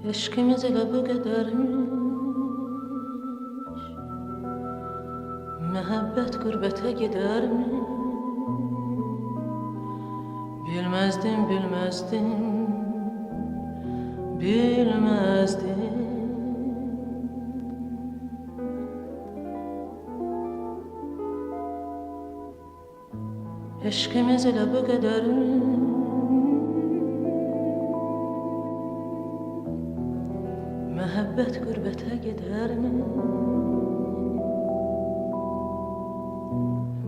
Eşkimiz elə bu qədərmiş, məhəbbət qürbətə gedərmiş. Bilməzdim, bilməzdim, bilməzdim. Eşkimiz elə bu qədərmiş, məhəbbət qürbətə gedərmi?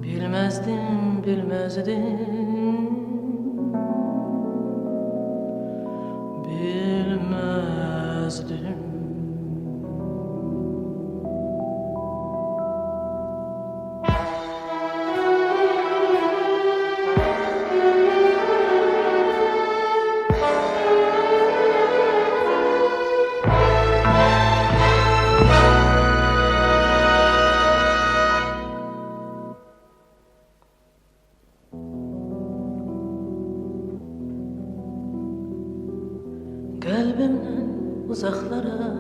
Bilməzdim, bilməzdim, bilməzdim. Qəlbimdən uzaqlara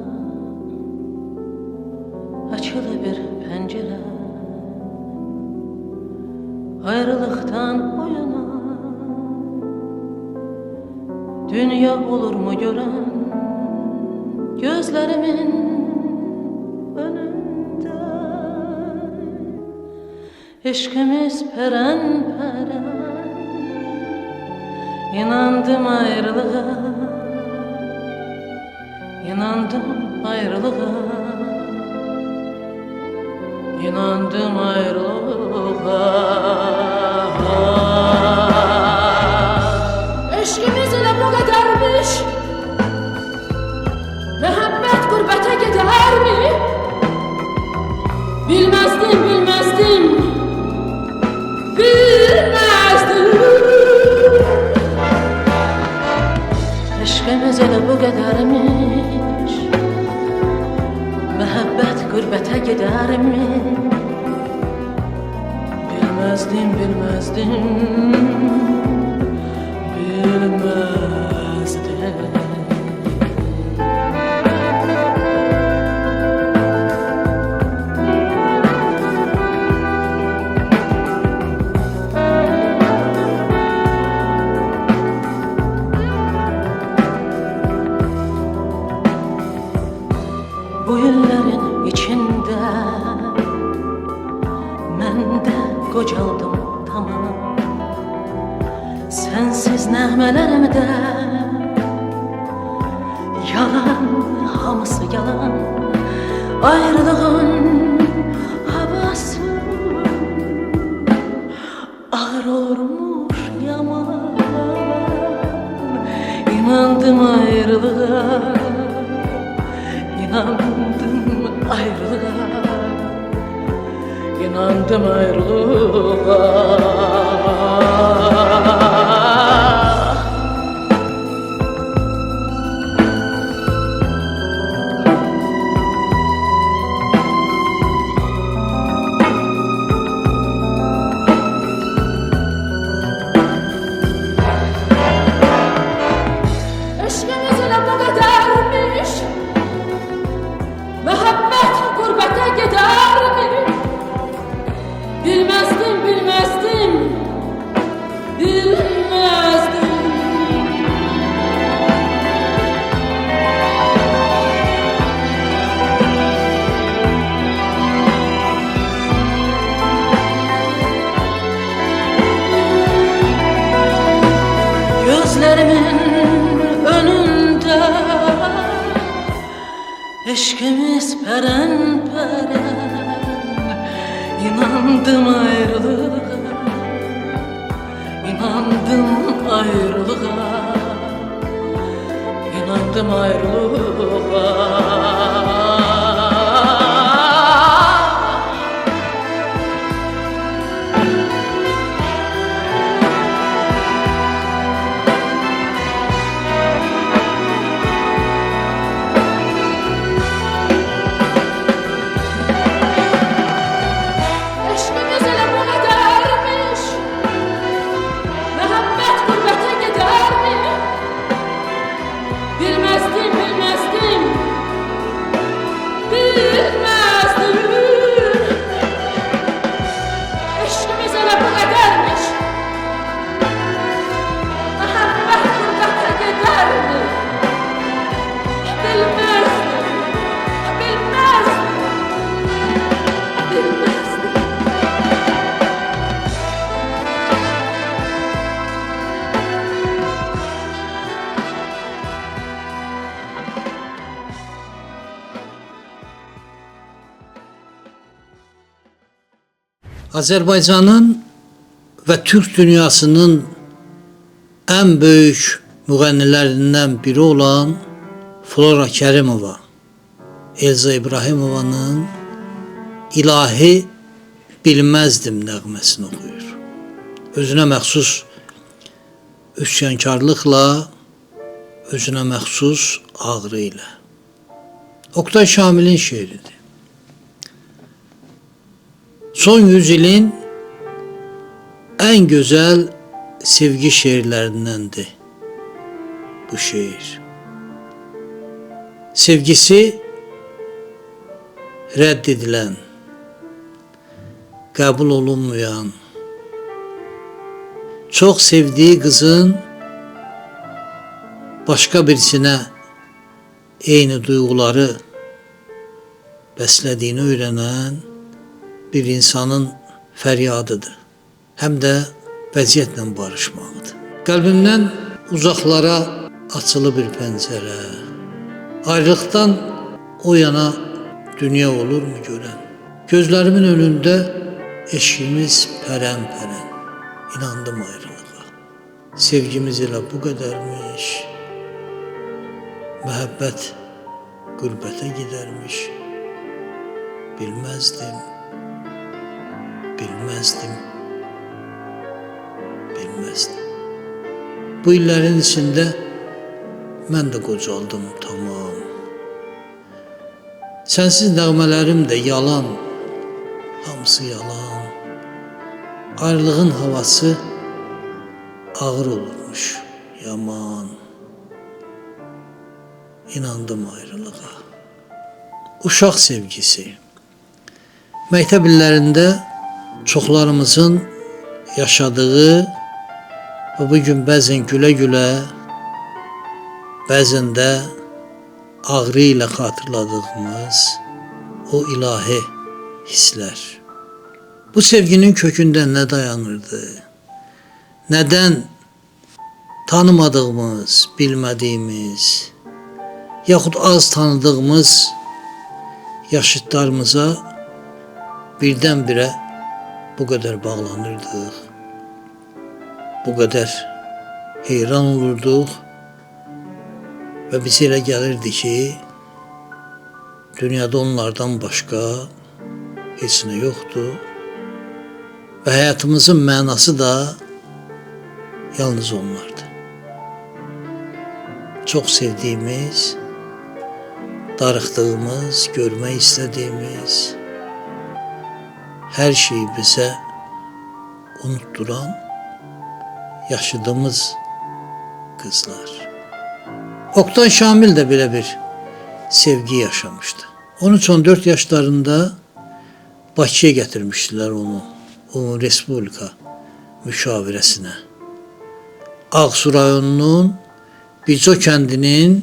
açılı bir pəncərə, ayrılıqdan o yana dünya olurmu görən gözlərimin önündə. Eşkimiz pərən-pərən, inandım ayrılığa, İnandım ayrılığa, inandım ayrılığa. Eşkimiz elə bu qədərmiş, məhəbbət qürbətə gedərmi? Bilməzdim, bilməzdim, bilməzdim. Eşkimiz elə bu qədərmiş, məhəbbət qürbətə gedərmi? Bilməzdim, bilməzdim, bilməzdim. Bu illərin içində mən də qocaldım tamam. Sənsiz nəğmələrimdə yalan, hamısı yalan. Ayrılığın havası ağır olurmuş yaman. İnandım ayrılığa, İnandım ayrılığa, inandım ayrılığa. Eşkimiz elə bu qədərmiş, məhəbbət qürbətə gedərmi? Bilməzdim, bilməzdim, bilməzdim. Gözlerimin önünde eşkimiz peren-peren. İnandım ayrılığa, inandım ayrılığa, inandım ayrılığa. Eşkimiz elə bu qədərmiş, məhəbbət qürbətə gedərmi? Bilməzdim, bilməzdim. Azərbaycanın və Türk dünyasının ən böyük müğənnilərindən biri olan Flora Kərimova, Elza İbrahimovanın İlahi Bilməzdim nəğməsini oxuyur. Özünə məxsus üsyankarlıqla, özünə məxsus ağrı ilə. Oktay Şamilin şeiridir. Son 100 ilin ən gözəl sevgi şeirlərindəndir bu şeir. Sevgisi rədd edilən, qəbul olunmayan, çox sevdiyi qızın başqa birisinə eyni duyğuları bəslədiyini öyrənən bir insanın fəryadıdır. Həm də vəziyyətlə barışmaqdır. Qəlbimdən uzaqlara açılı bir pəncərə, ayrılıqdan o yana dünya olurmu görən? Gözlərimin önündə eşkimiz pərən-pərən, inandım ayrılığa. Sevgimiz elə bu qədərmiş, məhəbbət qürbətə gedərmiş. Bilməzdim, bilməzdim, bilməzdim. Bu illərin içində mən də qocaldım tamam. Sənsiz nəğmələrim də yalan, hamısı yalan. Ayrılığın havası ağır olurmuş, yaman. İnandım ayrılığa. Uşaq sevgisi. Məktəb illərində çoxlarımızın yaşadığı və bugün bəzən gülə-gülə, bəzən də ağrı ilə xatırladığımız o ilahi hisslər. Bu sevginin kökündə nə dayanırdı? Nədən tanımadığımız, bilmədiyimiz, yaxud az tanıdığımız yaşıdlarımıza birdən-birə bu qədər bağlanırdıq, bu qədər heyran olurduq və bizə elə gəlirdi ki, dünyada onlardan başqa heç nə yoxdur və həyatımızın mənası da yalnız onlardır. Çox sevdiyimiz, darıxdığımız, görmək istədiyimiz hər şeyi bizə unutduran yaşadığımız qızlar. Oktay Şamil də belə bir sevgi yaşamışdı. 13-14 yaşlarında Bakıya gətirmişdilər onu, o Respublika müşavirəsinə. Ağsu rayonunun Bico kəndinin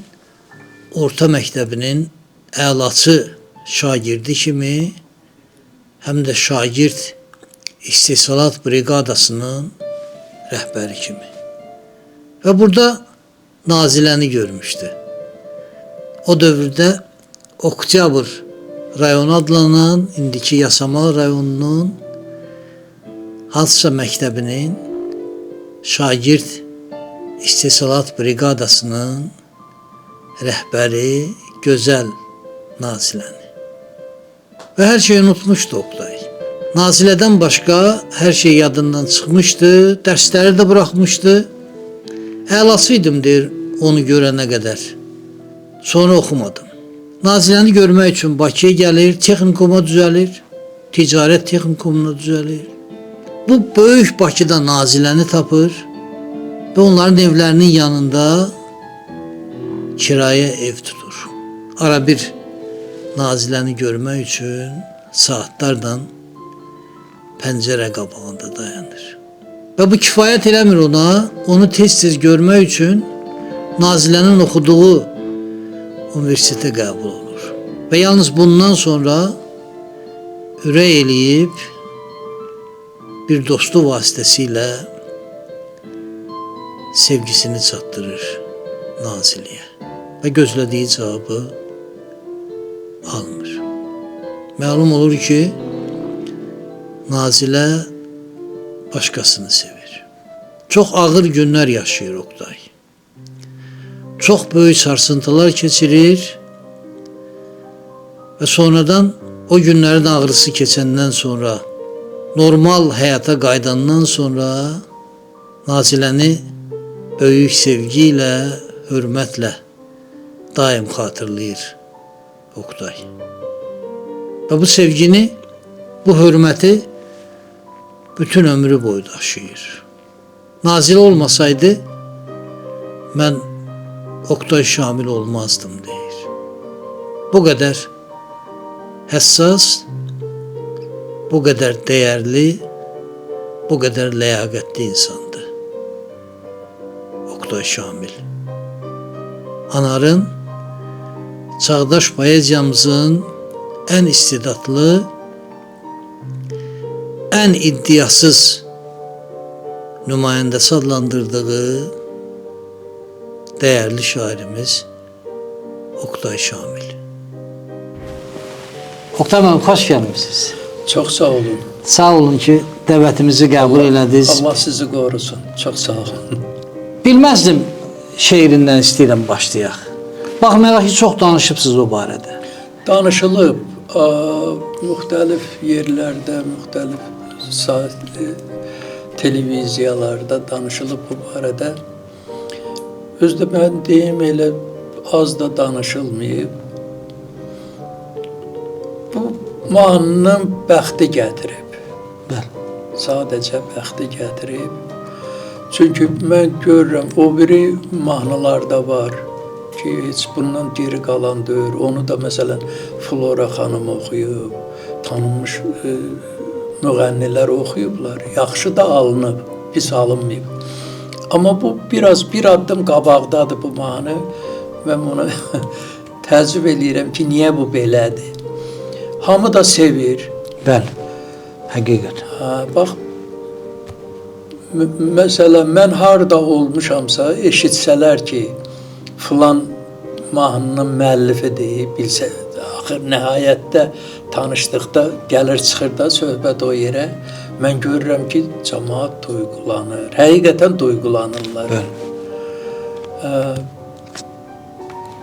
orta məktəbinin əlaçı şagirdi kimi, həm də şagird istehsalat briqadasının rəhbəri kimi. Və burada Naziləni görmüşdü. O dövrdə Oktyabr rayonu adlanan, indiki Yasamal rayonunun hansısa məktəbinin şagird istehsalat briqadasının rəhbəri gözəl Naziləni. Və hər şeyi unutmuşdu Oktay. Nazilədən başqa hər şey yadından çıxmışdı, dərsləri də buraxmışdı. Əlasıydım deyir onu görənə qədər. Sonra oxumadım. Naziləni görmək üçün Bakıya gəlir, texnikuma düzəlir, ticarət texnikumuna düzəlir. Bu böyük Bakıda Naziləni tapır və onların evlərinin yanında kirayə ev tutur. Ara bir Naziləni görmək üçün saatlarla pəncərə qabağında dayanır. Və bu kifayət eləmir ona, onu tez-tez görmək üçün Nazilənin oxuduğu universitetə qəbul olur. Və yalnız bundan sonra ürək eləyib bir dostu vasitəsilə sevgisini çatdırır Nazilliyə və gözlədiyi cavabı almır. Məlum olur ki, Nazilə başqasını sevir. Çox ağır günlər yaşayır Oqtay. Çox böyük sarsıntılar keçirir və sonradan o günlərin ağrısı keçəndən sonra, normal həyata qayıdandan sonra Naziləni böyük sevgi ilə, hörmətlə daim xatırlayır Oqtay. Və bu sevgini, bu hörməti bütün ömrü boyu daşıyır. Nazilə olmasaydı, mən Oqtay Şamil olmazdım deyir. Bu qədər həssas, bu qədər dəyərli, bu qədər ləyaqətli insandı Oqtay Şamil. Anarın, çağdaş poeziyamızın ən istedadlı, ən iddiasız nümayəndəsi adlandırdığı dəyərli şairimiz Oqtay Şamil. Oqtay müəllim, xoş gəlmisiniz. Çox sağ olun. Sağ olun ki, dəvətimizi qəbul elədiniz. Allah sizi qorusun. Çox sağ olun. Bilməzdim şeirindən istəyirəm başlayaq. Baxmayaraq ki, çox danışıbsınız o barədə. Danışılıb müxtəlif yerlərdə, müxtəlif televiziyalarda danışılıb bu barədə. Özdə mən deyim, elə az da danışılmayıb. Bu mahnının bəxti gətirib. Bəli. Sadəcə bəxti gətirib. Çünki mən görürəm, o biri mahnılarda var ki, heç bundan geri qalan deyil. Onu da məsələn Flora xanım oxuyub, tanınmış müğənnilər oxuyublar. Yaxşı da alınıb, pis alınmayıb. Amma bu biraz bir addım qabaqdadır bu mahnı. Mən ona təəccüb eləyirəm ki, niyə bu belədir? Hamı da sevir. Bəli, həqiqətən. Bax, məsələn, mən harda olmuşamsa, eşitsələr ki, filan mahnının müəllifidir, bilsə, axır nəhayətdə tanışdıqda gəlir çıxır da söhbət o yerə, mən görürəm ki, cəmaat duyğulanır, həqiqətən duyğulanırlar. Bəli.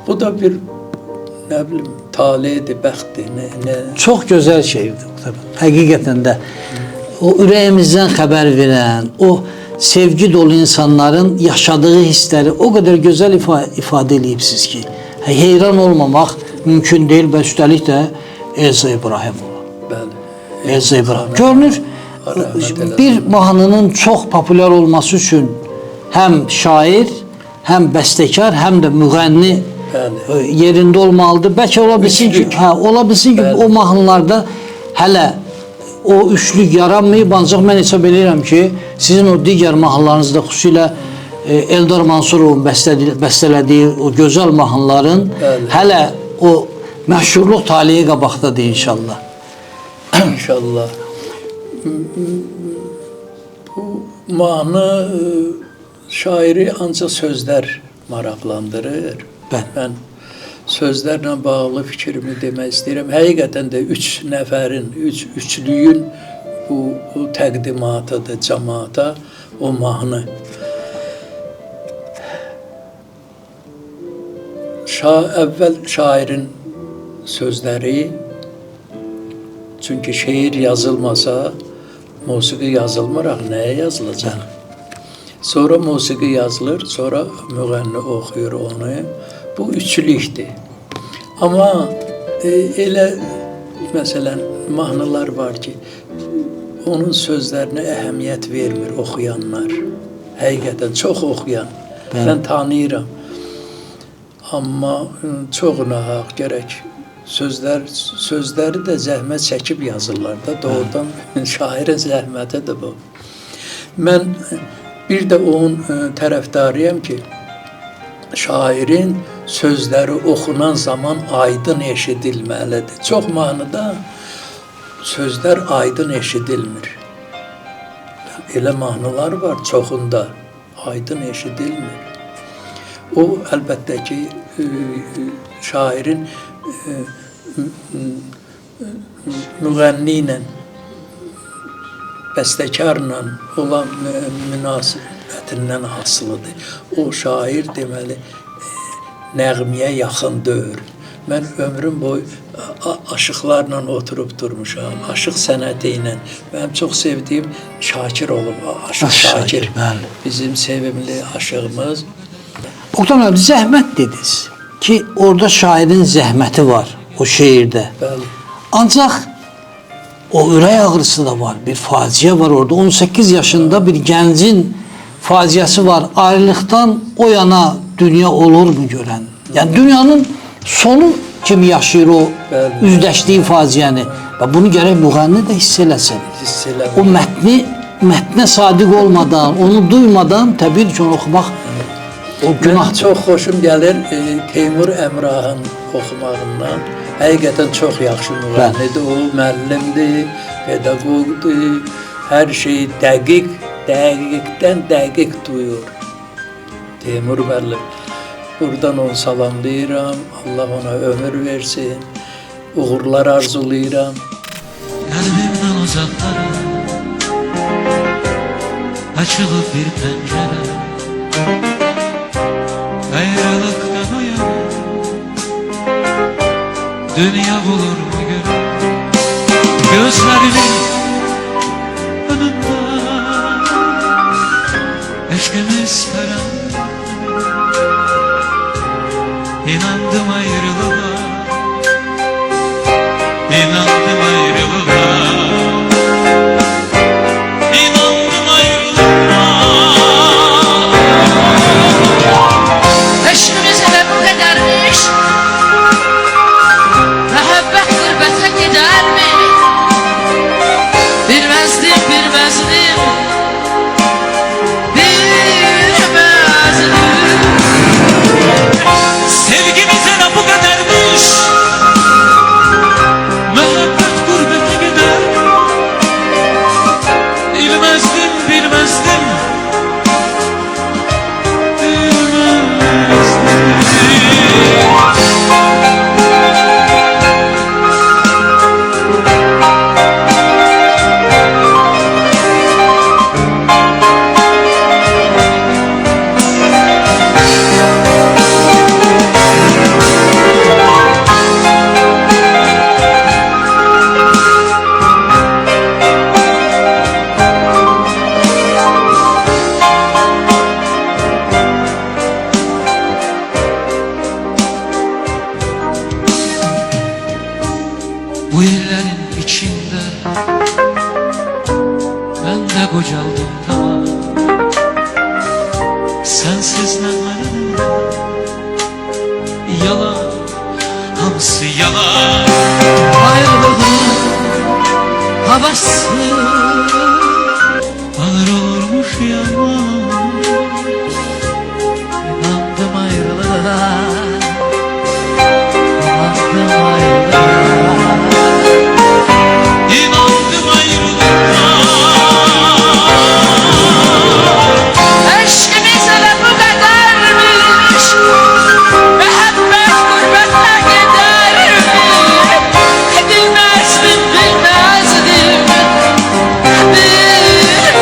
Bu da bir, nə bilim, taledir, bəxtdir, nə? Çox gözəl şeydir. Həqiqətən də o ürəyimizdən xəbər verən, o sevgi dolu insanların yaşadığı hissləri o qədər gözəl ifadə edibsiniz ki, heyran olmamaq mümkün deyil və üstəlik də Elza İbrahimova. Bəli. Elza İbrahim. Görünür, bir mahnının çox populyar olması üçün həm şair, həm bəstəkar, həm də müğənni yerində olmalıdır. Bəlkə ola bilsin ki, o mahnılarda hələ o üçlük yaranmayıb, ancaq mən hesab edirəm ki, sizin o digər mahnılarınızda, xüsusilə Eldar Mansurovun bəstələdiyi o gözəl mahnıların hələ o məşhurluq taliyi qabaqdadır inşallah. İnşallah. Bu mahnı şairi ancaq sözlər maraqlandırır. Mən sözlərlə bağlı fikrimi demək istəyirəm. Həqiqətən də üçlüyün bu təqdimatıdır cəmaata, o mahnı. Əvvəl şairin sözləri, çünki şeir yazılmasa, musiqi yazılmıraq, nəyə yazılacaq? Sonra musiqi yazılır, sonra müğənni oxuyur onu. Bu üçlükdür. Amma elə, məsələn, mahnılar var ki, onun sözlərinə əhəmiyyət vermir oxuyanlar. Həqiqətən çox oxuyan, mən tanıyıram. Amma çox nahaq gərək. Sözləri də zəhmət çəkib yazırlar da, doğrudan şairin zəhmətidir bu. Mən bir də onun tərəfdarıyam ki, şairin sözləri oxunan zaman aydın eşidilməlidir. Çox mahnıda sözlər aydın eşidilmir. Elə mahnılar var çoxunda, aydın eşidilmir. O, əlbəttə ki, şairin müğənni ilə bəstəkarla olan münasibətindən asılıdır. O şair deməli nəğməyə yaxın deyil. Mən ömrüm boyu aşıqlarla oturub durmuşam, aşıq sənəti ilə. Mənim çox sevdiyim Şakir olub, Aşıq Şakir. Bəli. Bizim sevimli aşığımız. Oqtan abi zəhmət dediniz ki, orada şairin zəhməti var o şeirdə. Bəli. Ancaq o ürək ağrısı da var, bir faciə var orada. 18 yaşında bir gəncin faciəsi var. Ayrılıqdan o yana dünya olurmu görən? Yəni dünyanın sonu kimi yaşayır o Bəli. üzləşdiyi faciəni. Və bunu gərək müğənni də hiss eləsin. Hiss eləmək. O mətnə sadiq olmadan, onu duymadan təbii ki, onu oxumaq o Mənim günahdır. çox xoşum gəlir Teymur Əmrahın oxumağından. Həqiqətən çox yaxşı müğənnidir. O müəllimdir, pedaqoqdur. Hər şeyi dəqiqdən dəqiq duyur. Teymur müəllim. Buradan onu salamlayıram. Allah ona ömür versin. Uğurlar arzulayıram. Kalbimden uzaklara açılıp bir pencere, ayrılıktan uyanıp dünya bulur mu görür gözlerimin önünde eşkimiz karan. İnandım ayrılığa, İnandım ayrılığa, inandım ayrılığa. Eşkimiz hele bu kadarmış. Mehabbet gurbete gider mi? Bilmezdim, bilmezdim. Bilmezdim. Sevgimiz hele bu kadarmış. Mehabbet gurbete gider mi? Bilmezdim, bilmezdim. Bu illerin içinde ben de kocaldım tamam. Sensiz ne varım, yalan, hamısı yalan. Ayrılığın havası Ağır olurmuş yalan. İnandım ayrılığa. İnandım ayrılığa. İnandım ayrılığa. Eşkimiz hele bu kadarmış. Mehabbet gurbete gider mi? Bilmezdim, bilmezdim. Bilmezdim.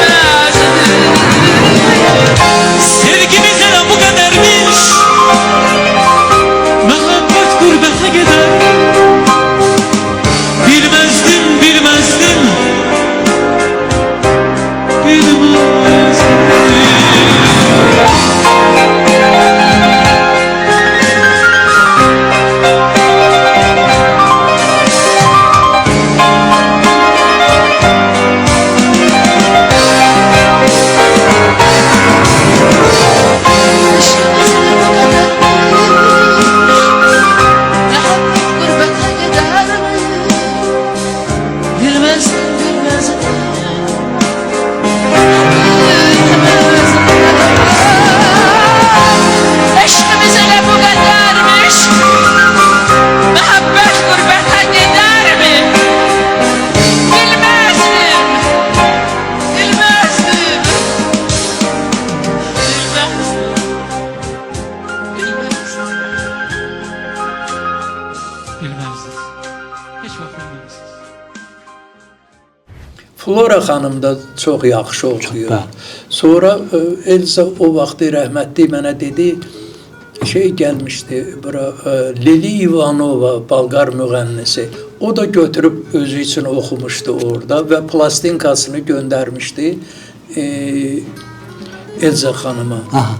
Flora xanım da çox yaxşı oxuyur. bəli. Sonra Elza o vaxtı rəhmətli mənə dedi, gəlmişdi bura, Lili Ivanova, Balqar müğənnisi. O da götürüb özü üçün oxumuşdu orada və plastinkasını göndərmişdi Elza xanıma. Aha.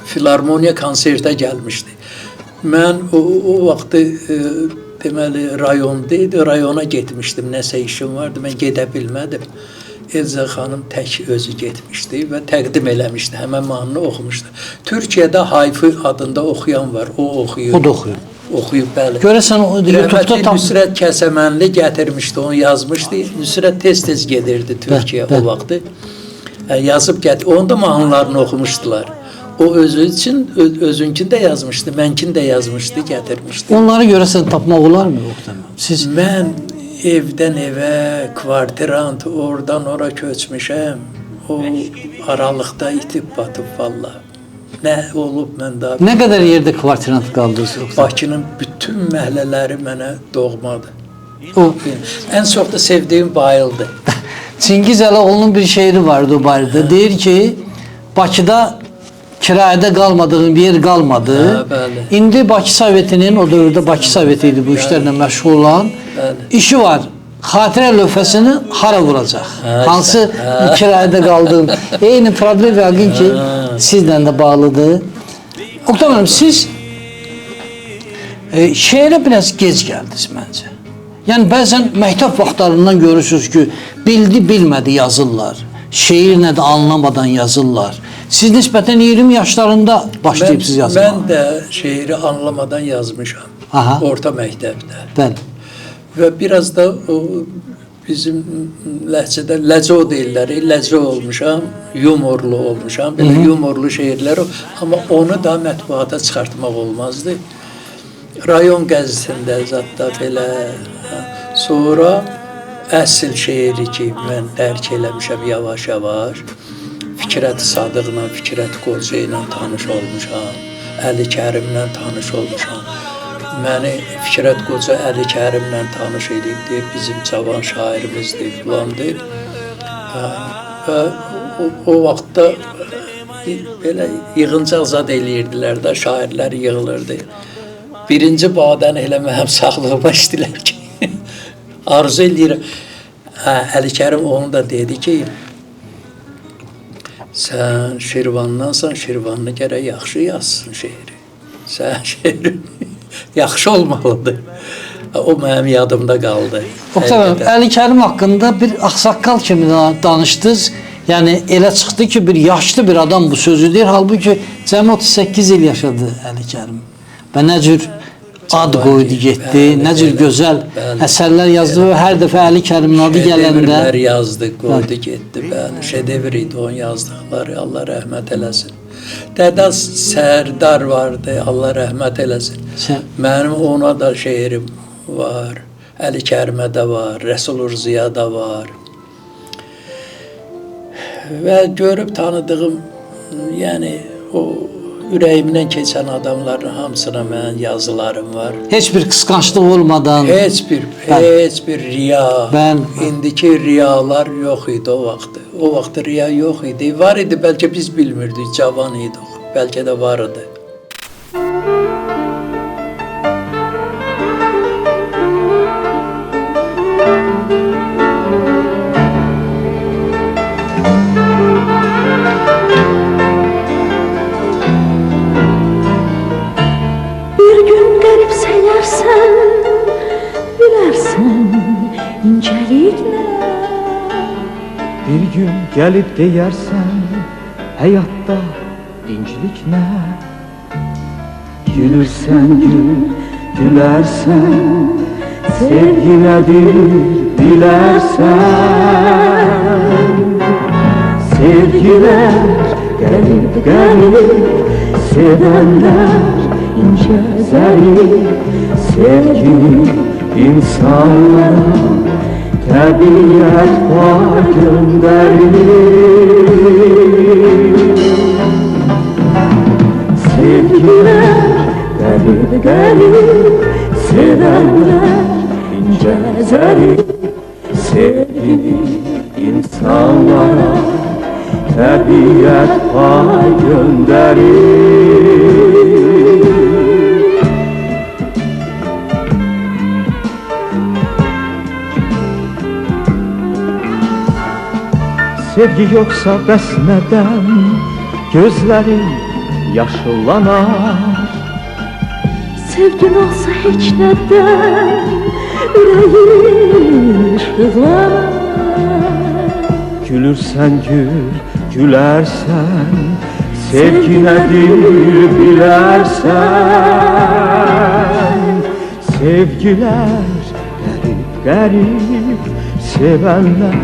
Filarmoniya konsertə gəlmişdi. Mən o vaxtı deməli rayonda idi, rayona getmişdim, nəsə işim vardı, mən gedə bilmədim. Elza xanım tək özü getmişdi və təqdim eləmişdi, həmən mahnını oxumuşdu. Türkiyədə Hayfi adında oxuyan var, o oxuyur. O da oxuyur. Oxuyub, bəli. Görəsən o YouTube'da Rəhmətli tam Nüsrət Kəsəmənli gətirmişdi, onu yazmışdı. Nüsrət tez-tez gedirdi Türkiyə o vaxtı. Yazıb gətirdi, onun da mahnılarını oxumuşdular. O özü üçün, özünkini də yazmışdı, mənkini də yazmışdı, gətirmişdi. onları görəsən tapmaq olar mı? Siz Mən evdən evə, kvartirant, oradan ora köçmüşəm. O aralıqda itib batıb valla. Nə olub mən daha... nə qədər yerdə kvartirant qaldınız? Bakının bütün məhəllələri mənə doğmadır. O Ən çox da sevdiyim Bayıldır. Çingiz Əlaoğlu'nun bir şeiri vardı o barədə. Deyir ki, Bakıda kirayədə qalmadığın bir yer qalmadı. bəli. İndi Bakı Sovetinin, o dövrdə Bakı Soveti idi bu işlərlə məşğul olan. İşi var. Xatirə lövhəsini hara vuracaq? Hansı kirayədə qaldığın? Eyni problem yəqin ki, sizlə də bağlıdır. Oktay müəllim, siz şeirə biraz gec gəldiniz məncə. Yəni bəzən məktəb vaxtlarından görürsünüz ki, bildi-bilmədi yazırlar. Şeir nədir anlamadan yazırlar. Siz nisbətən 20 yaşlarında başlayıbsınız yazmağa. Mən də şeiri anlamadan yazmışam. Aha. Orta məktəbdə. Bəli. Və biraz da o bizim ləhcədə ləco deyirlər, ləco olmuşam, yumorlu olmuşam. Belə yumorlu şeirlər, amma onu da mətbuata çıxartmaq olmazdı. Rayon qəzetində zətdə belə. Sonra əsl şeiri ki, mən dərk eləmişəm yavaş-yavaş. Fikrət Sadıqla, Fikrət Qoca ilə tanış olmuşam. Əli Kərimlə tanış olmuşam. Məni Fikrət Qoca Əli Kərimlə tanış edib deyib, bizim cavan şairimizdir, filan deyib. Və o vaxtda belə yığıncaq zad eləyirdilər də, şairlər yığılırdı. Birinci badəni elə mənim sağlığıma işdilər ki, arzu eləyirəm. Əli Kərim onu da dedi ki, sən Şirvandansan, Şirvanlı gərək yaxşı yazsın şeiri. Sən şeirin yaxşı olmalıdır. O mənim yadımda qaldı. Oktay, Əli Kərim haqqında bir ağsaqqal kimi danışdınız. Yəni elə çıxdı ki, bir yaşlı bir adam bu sözü deyir. Halbuki cəmi 38 il yaşadı Əli Kərim. Və nə cür ad qoydu getdi, nə cür gözəl əsərlər yazdı və hər dəfə Əli Kərimin adı gələndə şedevrlər yazdı, qoydu getdi. Bəli, şedevr idi onun yazdıqları, Allah rəhmət eləsin. Dədə Sərdar vardı, Allah rəhmət eləsin. Mənim ona da şeirim var, Əli Kərimə də var, Rəsul Urziya da var. Və görüb tanıdığım, yəni o ürəyimdən keçən adamların hamısına mənim yazılarım var. heç bir qısqanclıq olmadan Heç bir riya. İndiki riyalar yox idi o vaxtı. O vaxtı riya yox idi. Var idi, bəlkə biz bilmirdik, cavan idik. Bəlkə də var idi. Bir gün qərib səyərsən, bilərsən incəlik nə? Bir gün gəlib deyərsən, həyatda dinclik nə? Gülürsən gül, gülərsən, sevgi nədir bilərsən. Sevgilər qərib qərib, sevənlər incə zərif. Sevgi insanlara təbiət var göndərir. Sevgilər qərib qərib, sevənlər incə zərif. Sevgi insanlara təbiət pay göndərir. Sevgi yoksa bəs nədən gözlərin yaşıllanar? Sevgin olsa heç nədən ürəyim işıqlanar. Gülürsən gül, gülərsən, sevgi nədir bilərsən. Sevgilər qərib qərib, sevənlər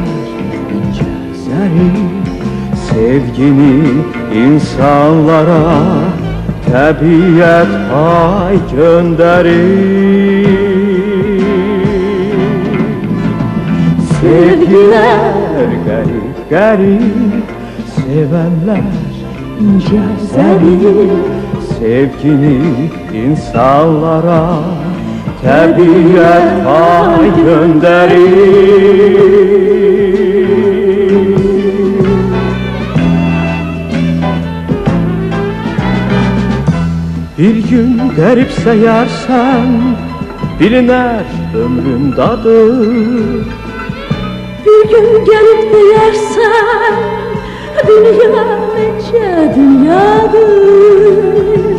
incə zərif. Sevgini insanlara təbiət pay göndərir. Sevgilər qərib qərib, sevənlər incə zərif. Sevgini insanlara təbiət pay göndərir. Bir gün qərib səyərsən, bilinər ömrün dadır. Bir gün gəlib deyərsən, dünya necə dünyadır.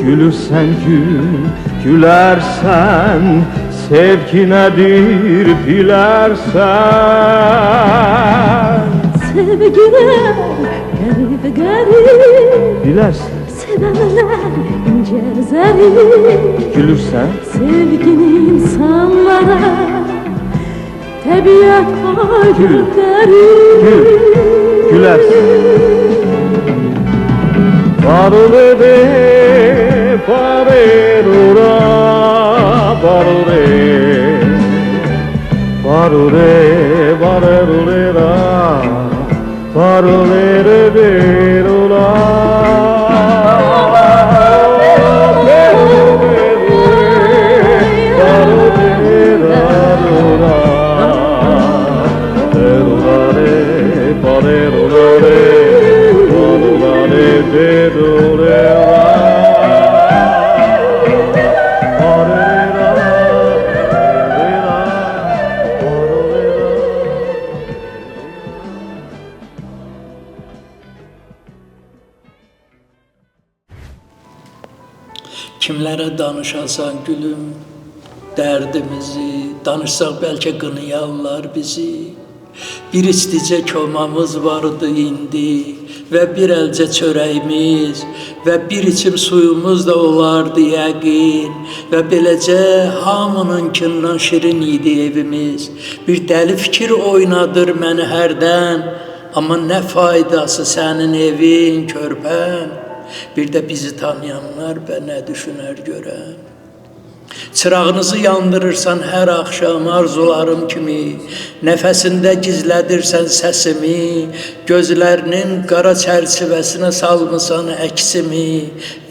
Gülürsən gül, gülərsən, sevgi nədir bilərsən. Sevgilər qərib qərib, Bilərsən, sevənlər incə zərif. gülürsən, Sevgini insanlara təbiət pay Gül, göndərir. gül, gülərsən. Barulede, barerura, barure, barure, barerulera, barulere berula. Kimlərə danışasan gülüm dərdimizi, danışsaq bəlkə qınayarlar bizi. Bir isticə komamız vardı indi və bir əlcə çörəyimiz və bir içim suyumuz da olardı yəqin və beləcə hamınınkindən şirin idi evimiz. Bir dəli fikir oynadır məni hərdən, amma nə faydası sənin evin, körpən. Bir də bizi tanıyanlar və nə düşünər görən. Çırağınızı yandırırsan hər axşam arzularım kimi, nəfəsində gizlədirsən səsimi, gözlərinin qara çərçivəsinə salmısan əksimi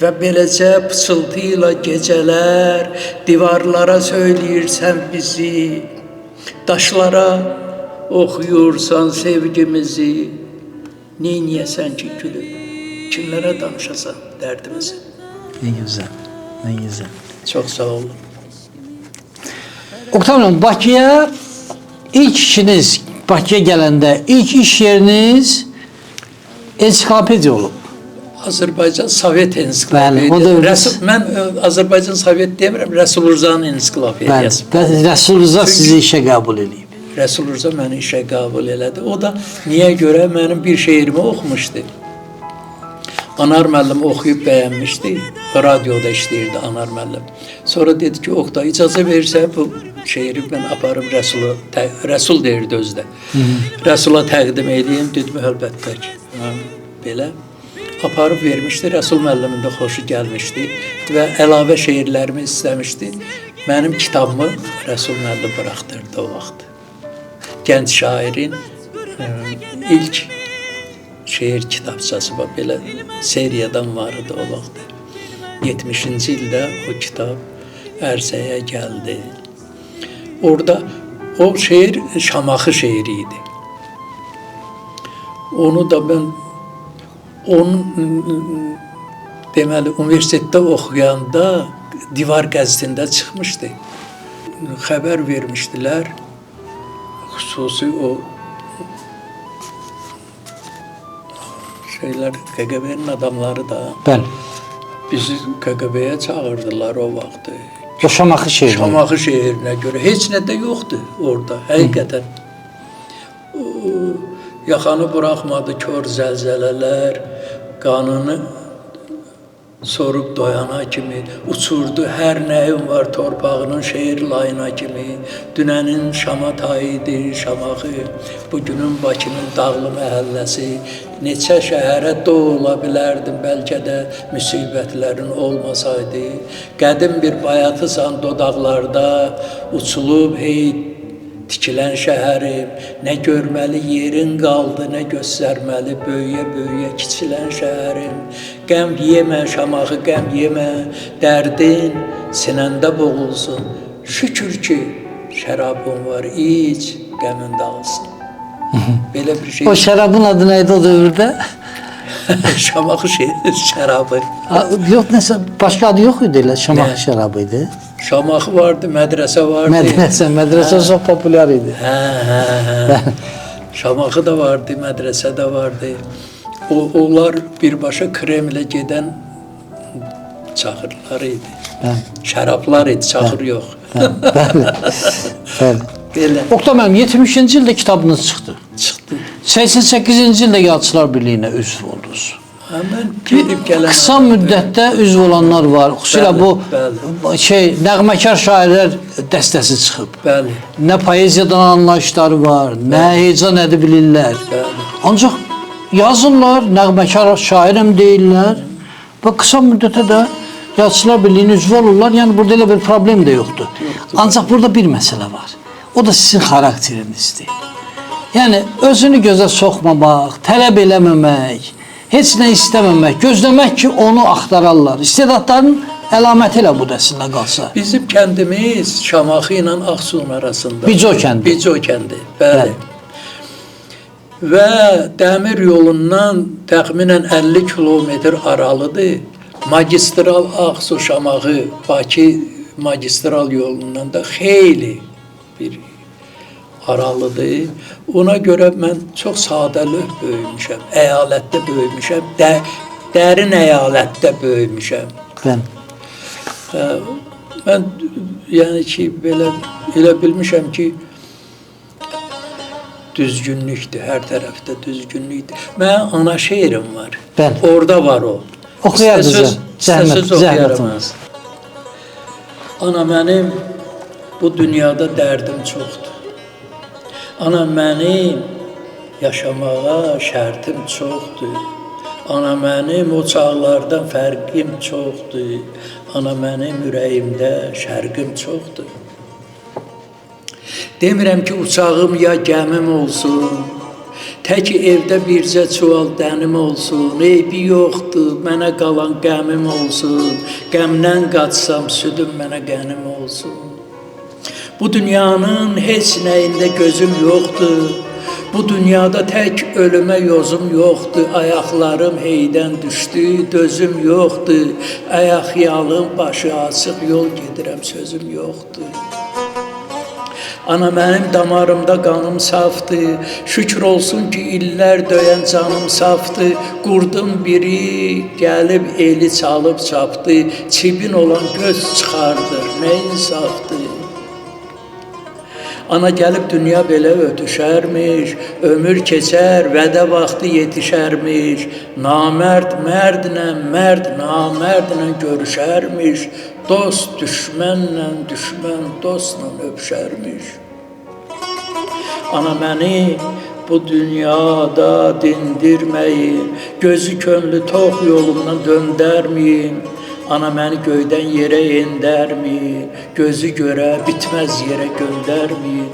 və beləcə pıçıltı ilə gecələr divarlara söyləyirsən bizi, daşlara oxuyursan sevgimizi. Neyniyəsən ki gülüm? Kimlərə danışasan dərdimizi? Ne güzel, ne güzel. Çox sağ olun. Oktay Hanım, Bakıya ilk işiniz, Bakıya gələndə ilk iş yeriniz ensiklopediya olub. Azərbaycan Sovet Bəli, o da ensiklopediyası. Mən Azərbaycan Sovet demirəm, Rəsul Rızanın ensiklopediyası. Bəli, Rəsul Rıza sizi işə qəbul edib. Rəsul Rıza məni işə qəbul elədi. O da niyə görə mənim bir şeirimi oxumuşdu. Anar müəllim oxuyub bəyənmişdi. Radioda işləyirdi Anar müəllim. Sonra dedi ki, Oktay, icazə verirsən bu şeiri mən aparım Rəsul deyirdi özdə. Rəsula təqdim edeyim, dedim əlbəttə ki. Belə aparıb vermişdi. Rəsul müəllimin də xoşu gəlmişdi və əlavə şeirlərimi istəmişdi. Mənim kitabımı Rəsul müəllim buraxdırdı o vaxt. Gənc şairin ilk şeir kitabçası var, belə seriyadan var idi o vaxt. 70-ci ildə o kitab ərsəyə gəldi. Orada o şeir Şamaxı şeiri idi. Onu da ben onun deməli universitetdə oxuyanda Divar qəzetində çıxmışdı. Xəbər vermişdilər. Xüsusi o şeyler KGB'nin adamları da Bəli. bizi KGB'ye çağırdılar o vaxtı. O Şamaxı şehri. Şamaxı şehrinə görə heç nə də yoxdu orada, həqiqətən. Yaxanı buraxmadı kör zəlzələlər, qanını sorub doyana kimi, uçurdu hər nəyim var torpağının şehir layına kimi. Dünənin Şama tayıydı Şamaxı, bugünün Bakının dağlı məhəlləsi. Neçə şəhərə doğula bilərdim, bəlkə də müsibətlərin olmasaydı. Qədim bir bayatısan dodaqlarda, uçulub hey tikilən şəhərim. Nə görməli yerin qaldı, nə göstərməli böyüyə-böyüyə kiçilən şəhərim. Qəm yemə Şamaxı, qəm yemə, dərdin sinəndə boğulsun. Şükür ki, şərabın var, iç, qəmin dağılsın. Belə bir şey. O şərabın adı neydi o dövrdə? Şamaxı şərabı. Yox, nəsə başqa adı yox idi elə, Şamaxı şərabı idi. Şamaxı vardı, mədrəsə vardı. Mədrəsə çox populyar idi. Hə. Şamaxı da vardı, mədrəsə də vardı. Onlar birbaşa Kremlə gedən çaxırlar idi. Şərablar idi, çaxır yox. Bəli. Bəli. Belə Oqtay müəllim, 70-ci ildə kitabınız çıxdı. çıxdı. 88-ci ildə Yazıçılar Birliyinə üzv oldunuz. Həmən gedib gələn Qısa müddətdə üzv olanlar var. Xüsusilə Bəli, bu bəli. nəğməkar şairlər dəstəsi çıxıb. Bəli, Nə poeziyadan anlayışları var, nə heyecan edib bilirlər. bəli. Ancaq yazırlar, nəğməkar şairim deyirlər və qısa müddətə də Yazıçılar Birliyinin üzvü olurlar. Yəni burada elə bir problem də yoxdur. Ancaq burada bir məsələ var. O da sizin xarakterinizdir. Yəni özünü gözə soxmamaq, tələb eləməmək, heç nə istəməmək, gözləmək ki, onu axtararlar. İstedadların əlaməti elə bu əslində qalsa. Bizim kəndimiz Şamaxı ilə Ağsun arasında. Bico kəndi. Bico kəndi, bəli. Və dəmir yolundan təxminən 50 kilometr aralıdır. Magistral Ağsu Şamaxı Bakı magistral yolundan da xeyli bir aralıdır. Ona görə mən çox sadəlöv böyümüşəm, əyalətdə böyümüşəm, dərin əyalətdə böyümüşəm. Bəli. Mən yəni ki, elə bilmişəm ki, düzgünlükdür, hər tərəfdə düzgünlükdür. Mənim ana şeirim var. Bəli. Orada var o. Oxuyardınız, İstəsiz oxuyaram. zəhmətiniz. Ana mənim bu dünyada dərdim çoxdur. Ana mənim yaşamağa şərtim çoxdur. Ana mənim o çağlardan fərqim çoxdur. Ana mənim ürəyimdə şərqim çoxdur. Demirəm ki, uçağım ya gəmim olsun, tək evdə bircə çuval dənim olsun, eybi yoxdur, mənə qalan qəmim olsun, qəmdən qaçsam südüm mənə qənim olsun. Bu dünyanın heç nəyində gözüm yoxdur, bu dünyada tək ölümə yozum yoxdur, ayaqlarım heydən düşdü, dözüm yoxdur, ayaq yalın, başı açıq yol gedirəm, sözüm yoxdur. Ana mənim damarımda qanım safdır, şükür olsun ki, illər döyən canım safdır. Qurdum biri, gəlib eli çalıb çapdı, çibin olan göz çıxardır, nə insafdır. Ana gəlib dünya belə ötüşərmiş, ömür keçər, vədə vaxtı yetişərmiş. Namərd mərdlə, mərd namərdlə görüşərmiş. Dost düşmənlə, düşmən dostla öpüşərmiş. Ana məni bu dünyada dindirməyin, gözü könlü tox yolumdan döndərməyin. Ana məni göydən yerə endərməyin, gözü görə bitməz yerə göndərməyin.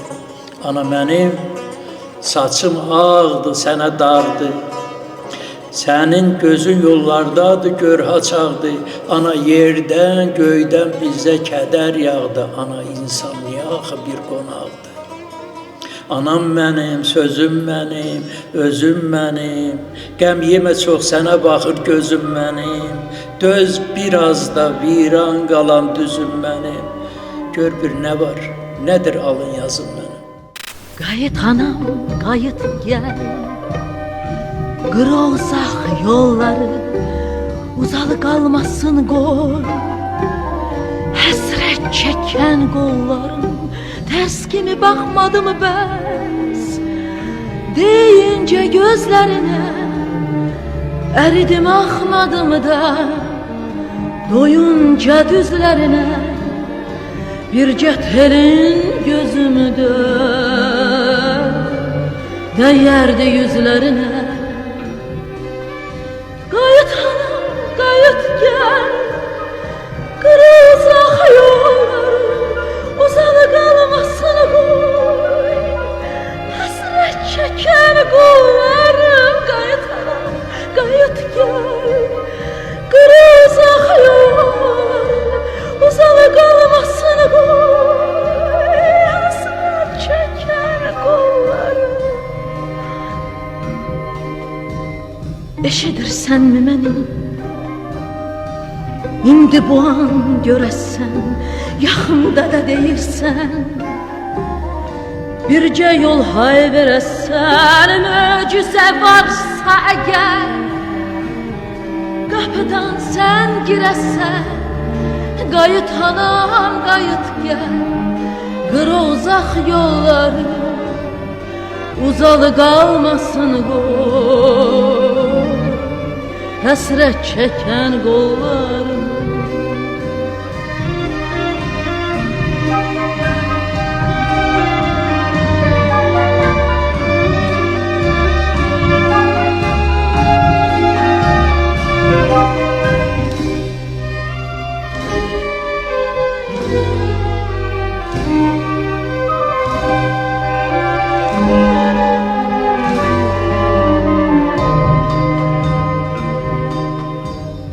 Ana mənim saçım ağdı, sənə dardı. Sənin gözün yollardadır, gör haçaqdır. Ana yerdən, göydən bizə kədər yağdı. Ana insan niyə axı bir qonaqdır? Anam mənim, sözüm mənim, özüm mənim. Qəm yemə çox sənə baxır gözüm mənim. Döz biraz da viran qalan düzüm mənim. Gör bir nə var, nədir alın yazım mənim. Qayıt anam, qayıt gəl. Qıra uzaq yolları, uzalı qalmasın qoy. Həsrət çəkən qollarım tərs kimi baxmadı mı bəs? Deyincə gözlərinə əridim axmadı mı da? Doyunca düzlərinə bircə telin gözümdə dəyərdi yüzlərinə. Qayıt anam, qayıt gəl. Qıra uzaq yolları, uzalı qalmasın qoy. Həsrət çəkən qollarım, qayıt anam, qayıt gəl. Qıra uzaq yolları, uzalı qalmasın qoy. Həsrət çəkən qollarım. Eşidirsənmi məni? İndi bu an görəsən, yaxında da deyirsən. Bircə yol hay verəsən, möcüzə varsa əgər. Qapıdan sən girəsən, qayıt anam, qayıt gəl. Qıra uzaq yolları, uzalı qalmasın qoy. Həsrət çəkən qollarım.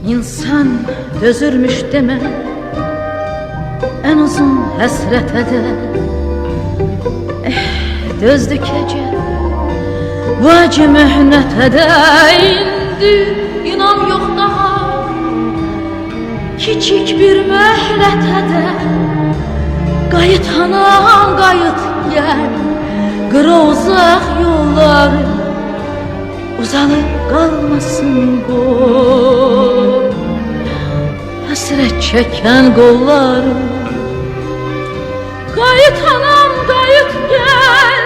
İnsan dözürmüş demə, ən uzun həsrətə də. Dözdü gecə, bu acı möhnətə də. İndi inam yox daha, kiçik bir möhlətə də. Qayıt anam, qayıt gəl. Qıra uzaq yolları, uzalı qalmasın qoy. Həsrət çəkən qollarım. Qayıt anam, qayıt gəl.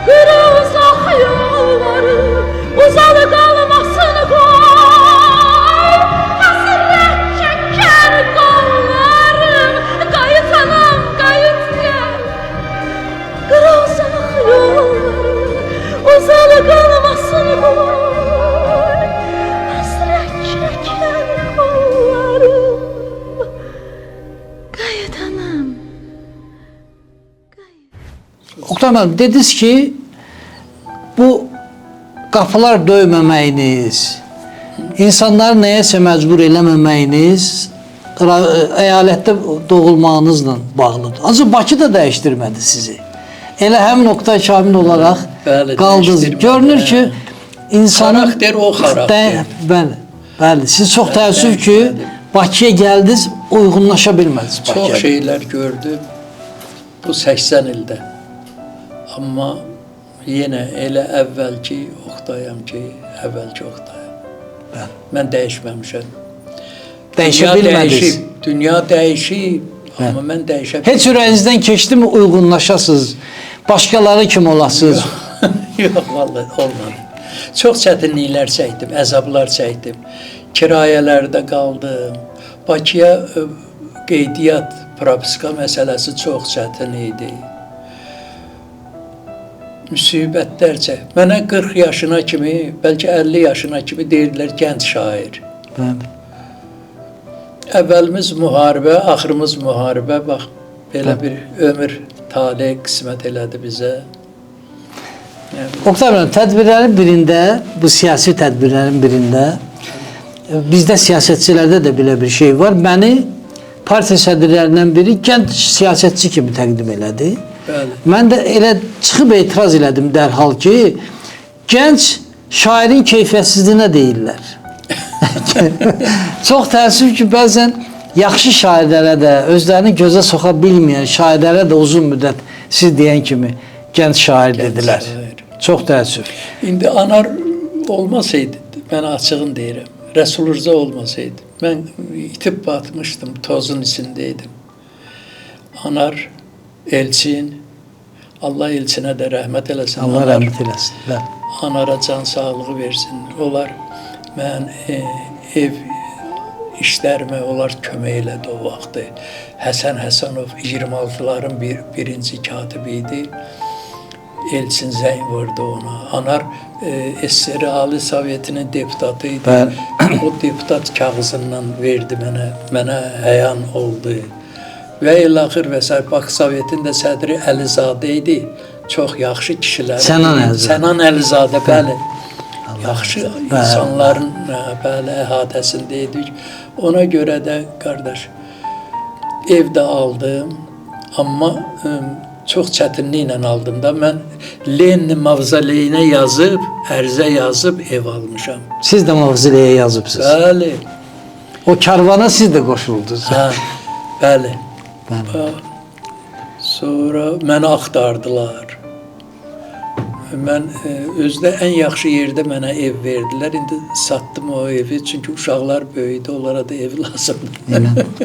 Qıra uzaq yolları, uzalı qalmasın qoy. Həsrət çəkən qollarım. Qayıt anam, qayıt gəl. Qıra uzaq yolları, uzalı qalmasın qoy. Həsrət çəkən qollarım. Qayıt anam, qayıt. Oktay müəllim, dediniz ki, bu qapılar döyməməyiniz, insanları nəyəsə məcbur eləməməyiniz əyalətdə doğulmağınızla bağlıdır. Ancaq Bakı da dəyişdirmədi sizi. Elə həmin Oktay Kamil olaraq Bəli, qaldınız. dəyişdirmədi, Görünür ki, insanın... Xarakter o xarakter. Bəli, bəli. Siz çox təəssüf ki, Bakıya gəldiniz, uyğunlaşa bilmədiniz Bakıya. Çox şeylər gördüm bu 80 ildə. Amma yenə elə əvvəlki Oktayam ki, əvvəlki Oktayam. Mən dəyişməmişəm. Dəyişə Dünya bilmədiniz. dəyişib, dünya dəyişib, amma mən dəyişə Heç ürəyinizdən keçdimi uyğunlaşasınız, başqaları kim olasınız? Yox, vallahi olmadı. Çox çətinliklər çəkdim, əzablar çəkdim. Kirayələrdə qaldım. Bakıya qeydiyyat, propiska məsələsi çox çətin idi. Müsibətlər çək. Mənə 40 yaşına kimi, bəlkə 50 yaşına kimi deyirlər gənc şair. Bəli. Əvvəlimiz müharibə, axırımız müharibə. Bax, belə bir ömür talih qismət elədi bizə. Oktay müəllim, tədbirlərin birində, bu siyasi tədbirlərin birində, bizdə siyasətçilərdə də belə bir şey var. Məni partiya sədrlərindən biri gənc siyasətçi kimi təqdim elədi. Bəli. Mən də elə çıxıb etiraz elədim dərhal ki, gənc şairin keyfiyyətsizliyinə deyirlər. Çox təəssüf ki, bəzən yaxşı şairlərə də, özlərini gözə soxa bilməyən şairlərə də uzun müddət siz deyən kimi gənc şair dedilər. şair. Çox təəssüf. İndi Anar olmasaydı, mən açığın deyirəm, Rəsul Rza olmasaydı, mən itib batmışdım, tozun içindeydim. Anar, Elçin, Allah Elçinə də rəhmət eləsin. Allah Anar, rəhmət eləsin. Bəli. Anara can sağlığı versin. Onlar mən ev işlərimə onlar kömək elədi o vaxtı. Həsən Həsənov 26-ların birinci katibi idi. Elçin zəng vurdu ona. Anar SSR Ali Sovetinin deputatı idi. Bəli. O deputat kağızından verdi mənə həyan oldu. Və ilaxır və s. Bakı Sovetinin də sədri Əlizadə idi. Çox yaxşı kişilər. Sənan Əlizadə. Sənan Əlizadə, bəli. Yaxşı insanların bəli əhatəsində idik. Ona görə də qardaş evdə aldım, amma çox çətinliklə aldım da. Mən Lenin mavzoleyinə yazıb, ərizə yazıb ev almışam. Siz də mavziləyə yazıbsınız. Bəli. O karvana siz də qoşuldunuz. Hə, bəli. Bəli. Sonra məni axtardılar. Mən özdə ən yaxşı yerdə mənə ev verdilər. İndi satdım o evi, çünki uşaqlar böyüdü, onlara da ev lazımdır.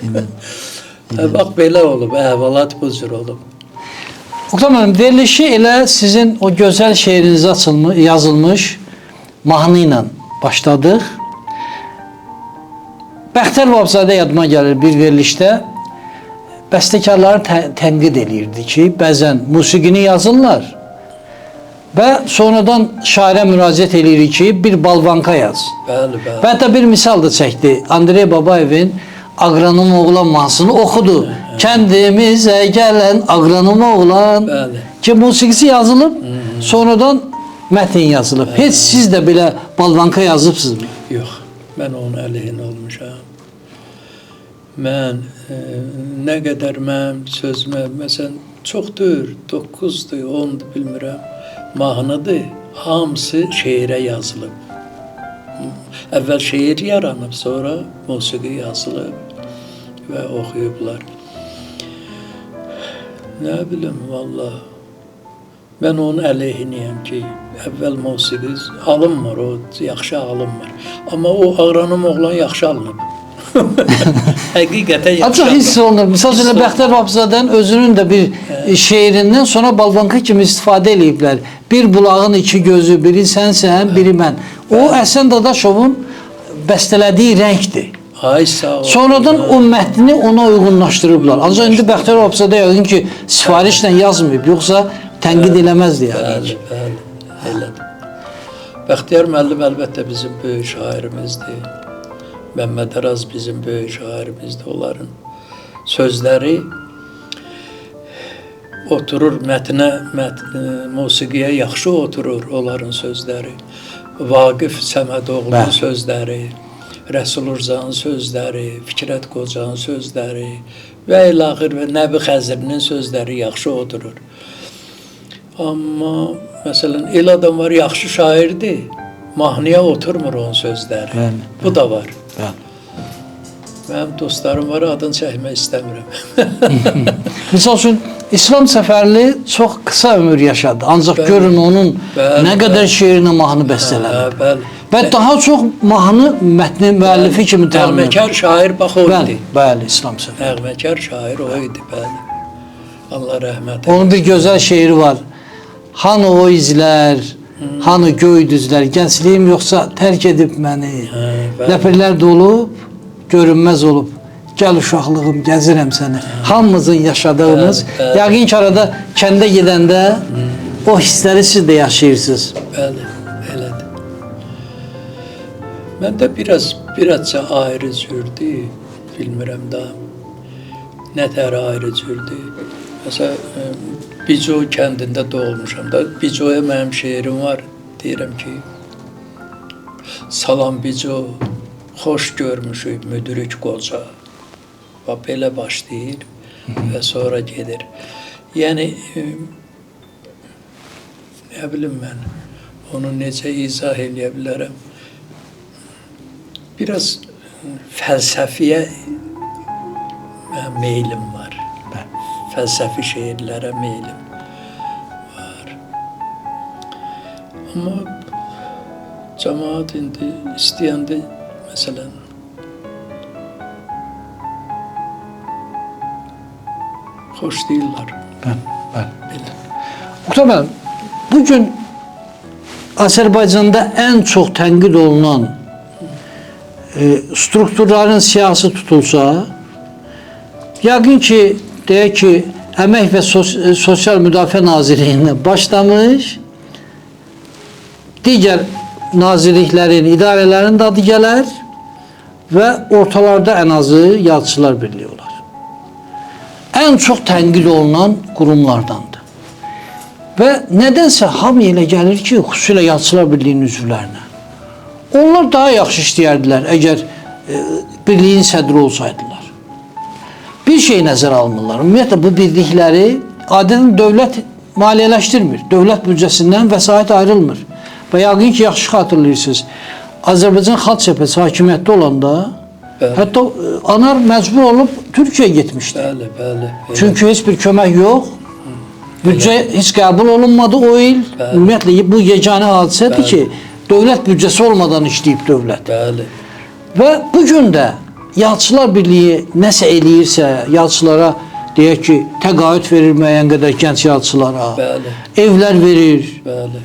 Emin. Bax, belə olub, əhvalat bu cür olub. Oqtam hanım, verilişi elə sizin o gözəl şeiriniz yazılmış mahnı ilə başladıq. Bəxtər Vahabzadə yadıma gəlir bir verilişdə. Bəstəkarları tənqid eləyirdi ki, bəzən musiqini yazırlar və sonradan şairə müraciət eləyirik ki, bir balvanka yaz. Bəli, bəli. Və hətta bir misal da çəkdi. Andrey Babayevin Aqronom oğlan mahnısını oxudu. Kəndimizə gələn aqronom oğlan Bəli. ki, musiqisi yazılıb, sonradan mətn yazılıb. Heç siz də belə balvanka yazıbsınızmı? Yox, mən onun əleyhinə olmuşam. Mən nə qədər mənim sözümə, məsələn, çoxdur, 9-dur, 10-dur, bilmirəm, mahnıdır, hamısı şeirə yazılıb. Əvvəl şeir yaranıb, sonra musiqi yazılıb və oxuyublar. Nə bilim, vallahi, mən onun əleyhinəyəm ki, əvvəl musiqi alınmır, o yaxşı alınmır. Amma o aqronom oğlan yaxşı alınıb. Həqiqətən yaxşı Acıq hiss olunur. Misal üçün Bəxtər Vahabzadənin özünün də bir şeirindən sonra balvanka kimi istifadə eləyiblər. Bir bulağın iki gözü, biri sənsən, biri mən. O Əhsən Dadaşovun bəstələdiyi rəngdir. Ay sağ ol. Sonradan o mətni ona uyğunlaşdırıblar. Ancaq indi Bəxtər Vahabzadə yəqin ki, sifarişlə yazmayıb, yoxsa tənqid eləməzdi yəqin ki. Bəli, elədir. Bəxtiyar müəllim əlbəttə bizim böyük şairimizdir. Məmməd Araz bizim böyük şairimizdir. Onların sözləri oturur mətnə, musiqiyə yaxşı oturur onların sözləri. Vaqif Səmədoğlu'nun sözləri, Rəsul Rzanın sözləri, Fikrət Qocanın sözləri və ilaxır və Nəbi Xəzrinin sözləri yaxşı oturur. Amma məsələn, el adam var, yaxşı şairdir, mahnıya oturmur onun sözləri. Bu da var. Mənim dostlarım var, adını çəkmək istəmirəm. Misal üçün, İslam Səfərli çox qısa ömür yaşadı. Ancaq görün onun nə qədər şeirinə mahnı bəstələdi. Və daha çox mahnı mətni müəllifi kimi tanınır. Nəğməkar şair bax o idi. Bəli, İslam Səfərli. Nəğməkar şair o idi, bəli. Allah rəhmət eylesin. Onun bir gözəl şeiri var. Hanı o izlər, hanı göy düzlər, gəncliyim yoxsa tərk edib məni. Ləpirlər dolub, görünməz olub. Gəl uşaqlığım, gəzirəm səni. Hamımızın yaşadığımız, yəqin ki arada kəndə gedəndə o hissləri siz də yaşayırsınız. Bəli, elədir. Məndə birazca ayrı cürdür, bilmirəm da. Nətər ayrı cürdür. Məsələn, Bico kəndində doğulmuşam da. Bicoya mənim şeirim var. Deyirəm ki, salam Bico, xoş görmüşük müdürük qoca. Və belə başlayır və sonra gedir. Yəni nə bilim mən onu necə izah edə bilərəm. Biraz fəlsəfiyə meylim var. Fəlsəfi şeirlərə meylim var. Amma cəmaət indi istəyəndə məsələn xoş deyirlər. Belə. Oktay müəllim, bugün Azərbaycanda ən çox tənqid olunan strukturların siyasi tutulsa, yəqin ki, deyək ki, Əmək və Sosial Müdafiə Nazirliyindən başlamış, digər nazirliklərin, idarələrin də adı gələr və ortalarda ən azı Yazıçılar Birliyi olar. Ən çox tənqid olunan qurumlardandır. Və nədənsə hamı elə gəlir ki, xüsusilə Yazıçılar Birliyinin üzvlərinə. Onlar daha yaxşı işləyərdilər əgər birliyin sədri olsaydılar. Bir şey nəzərə almırlar. Ümumiyyətlə bu birlikləri adətən dövlət maliyyələşdirmir. Dövlət büdcəsindən vəsait ayrılmır. Və yəqin ki, yaxşı xatırlayırsınız. Azərbaycan Xalq Cəbhəsi hakimiyyətdə olanda hətta Anar məcbur olub Türkiyəyə getmişdi. Bəli, bəli. Çünki heç bir kömək yox. Büdcə heç qəbul olunmadı o il. Ümumiyyətlə bu yeganə hadisədir ki, dövlət büdcəsi olmadan işləyib dövlət. Bəli. Və bu gün də Yazıçılar Birliyi nəsə eləyirsə, yazıçılara deyək ki, təqaüd verir müəyyən qədər gənc yazıçılara, Bəli. evlər verir. Bəli.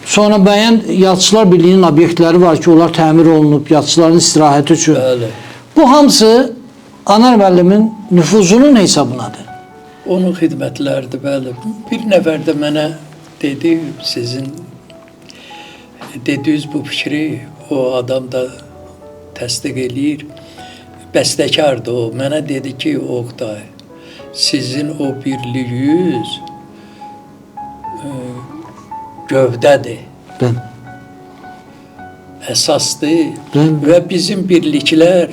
Sonra müəyyən Yazıçılar Birliyinin obyektləri var ki, onlar təmir olunub yazıçıların istirahəti üçün. Bəli. Bu hamısı Anar müəllimin nüfuzunun hesabınadır. Onun xidmətləridir, bəli. Bir nəfər də mənə dedi, sizin dediyiniz bu fikri o adam da təsdiq eləyir. Bəstəkardır o. Mənə dedi ki, Oqtay, sizin o birliyiniz gövdədir, əsasdır və bizim birliklər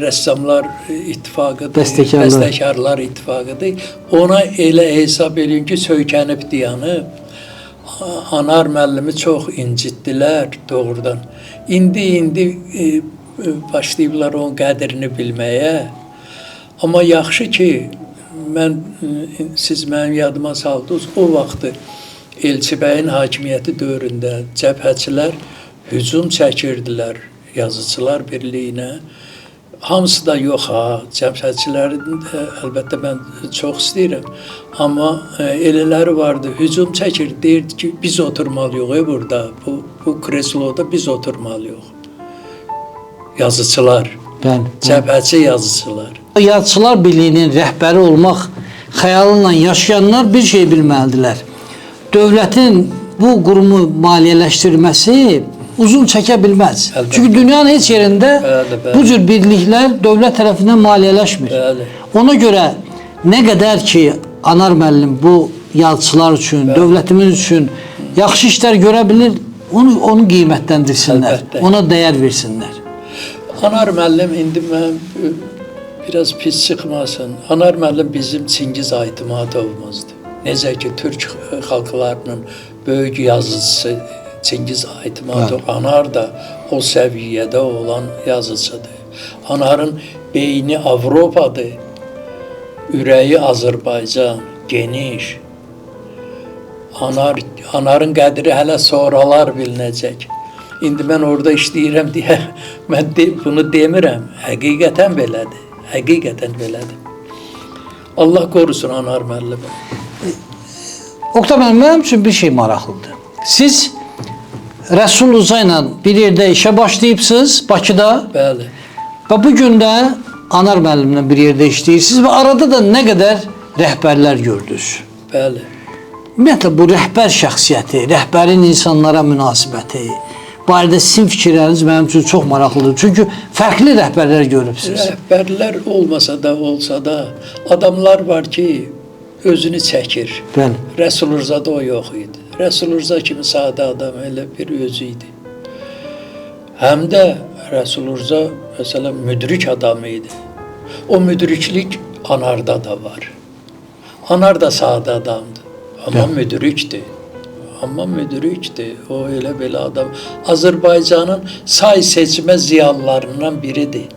rəssamlar ittifaqıdır, bəstəkarlar ittifaqıdır. Ona elə hesab edin ki, söykənib dayanıb. Anar müəllimi çox incitdilər doğrudan. İndi başlayıblar onun qədrini bilməyə. Amma yaxşı ki, siz mənim yadıma saldınız, o vaxtı Elçi bəyin hakimiyyəti dövründə cəbhəçilər hücum çəkirdilər Yazıçılar Birliyinə. Hamısı da yox ha, cəbhəçilərin əlbəttə mən çox istəyirəm. Amma elələri vardı, hücum çəkir, deyirdi ki, biz oturmalıyıq burada, bu kresloda biz oturmalıyıq. Yazıçılar, cəbhəçi yazıçılar. Yazıçılar Birliyinin rəhbəri olmaq xəyalıyla yaşayanlar bir şey bilməlidirlər. Dövlətin bu qurumu maliyyələşdirməsi uzun çəkə bilməz. Əlbəttə. Çünki dünyanın heç yerində bu cür birliklər dövlət tərəfindən maliyyələşmir. Ona görə nə qədər ki, Anar müəllim bu yazıçılar üçün, dövlətimiz üçün yaxşı işlər görə bilir, onu qiymətləndirsinlər, Əlbəttə. ona dəyər versinlər. Anar müəllim, indi mən biraz pis çıxmasın. Anar müəllim bizim Çingiz Aytmatovumuzdur. Necə ki, Türk xalqlarının böyük yazıcısı Çingiz Aytmatov, Anar da o səviyyədə olan yazıcıdır. Anarın beyni Avropadır, ürəyi Azərbaycan, geniş. Anarın qədri hələ sonralar bilinəcək. İndi mən orada işləyirəm deyə mən bunu demirəm. Həqiqətən belədir. Həqiqətən belədir. Allah qorusun Anar müəllimi. Oktay müəllim, mənim üçün bir şey maraqlıdır. Siz Rəsul Uza ilə bir yerdə işə başlayıbsınız Bakıda. Bəli. Və bu gün də Anar müəllimlə bir yerdə işləyirsiniz və arada da nə qədər rəhbərlər gördünüz. Bəli. Ümumiyyətlə bu rəhbər şəxsiyyəti, rəhbərin insanlara münasibəti barədə sizin fikirləriniz mənim üçün çox maraqlıdır. Çünki fərqli rəhbərlər görübsünüz. Rəhbərlər olsa da adamlar var ki, özünü çəkir. Bəli. Rəsul Urzada o yox idi. Rəsul Urza kimi sadə adam elə bir özü idi. Həm də Rəsul Urza məsələn müdrik adam idi. O müdriklik Anarda da var. Anar da sadə adamdı. Amma müdrikdi. Amma müdrikdi. O elə belə adam. Azərbaycanın say seçmə ziyalılarından biridir.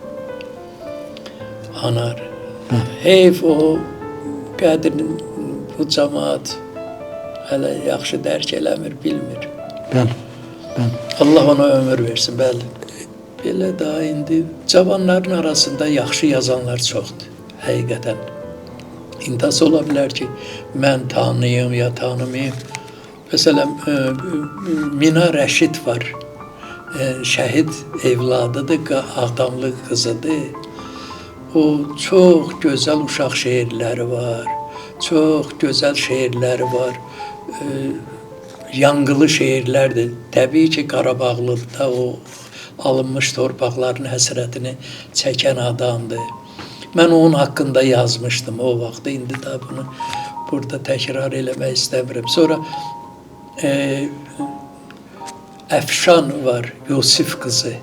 Anar. Heyf o qədrini bu cəmaat hələ yaxşı dərk eləmir, bilmir. Allah ona ömür versin, bəli. Belə daha indi cavanların arasında yaxşı yazanlar çoxdur, həqiqətən. İntihas ola bilər ki, mən tanıyım ya tanımayım. Məsələn, Mina Rəşid var, şəhid evladıdır, Ağdamlı qızıdır. O çox gözəl uşaq şeirləri var, çox gözəl şeirləri var, yanğılı şeirlərdir. Təbii ki, Qarabağlıda o alınmış torpaqların həsrətini çəkən adamdır. Mən onun haqqında yazmışdım o vaxtda, indi də bunu burada təkrar eləmək istəmirəm. Sonra Əfşan var, Yusif qızı.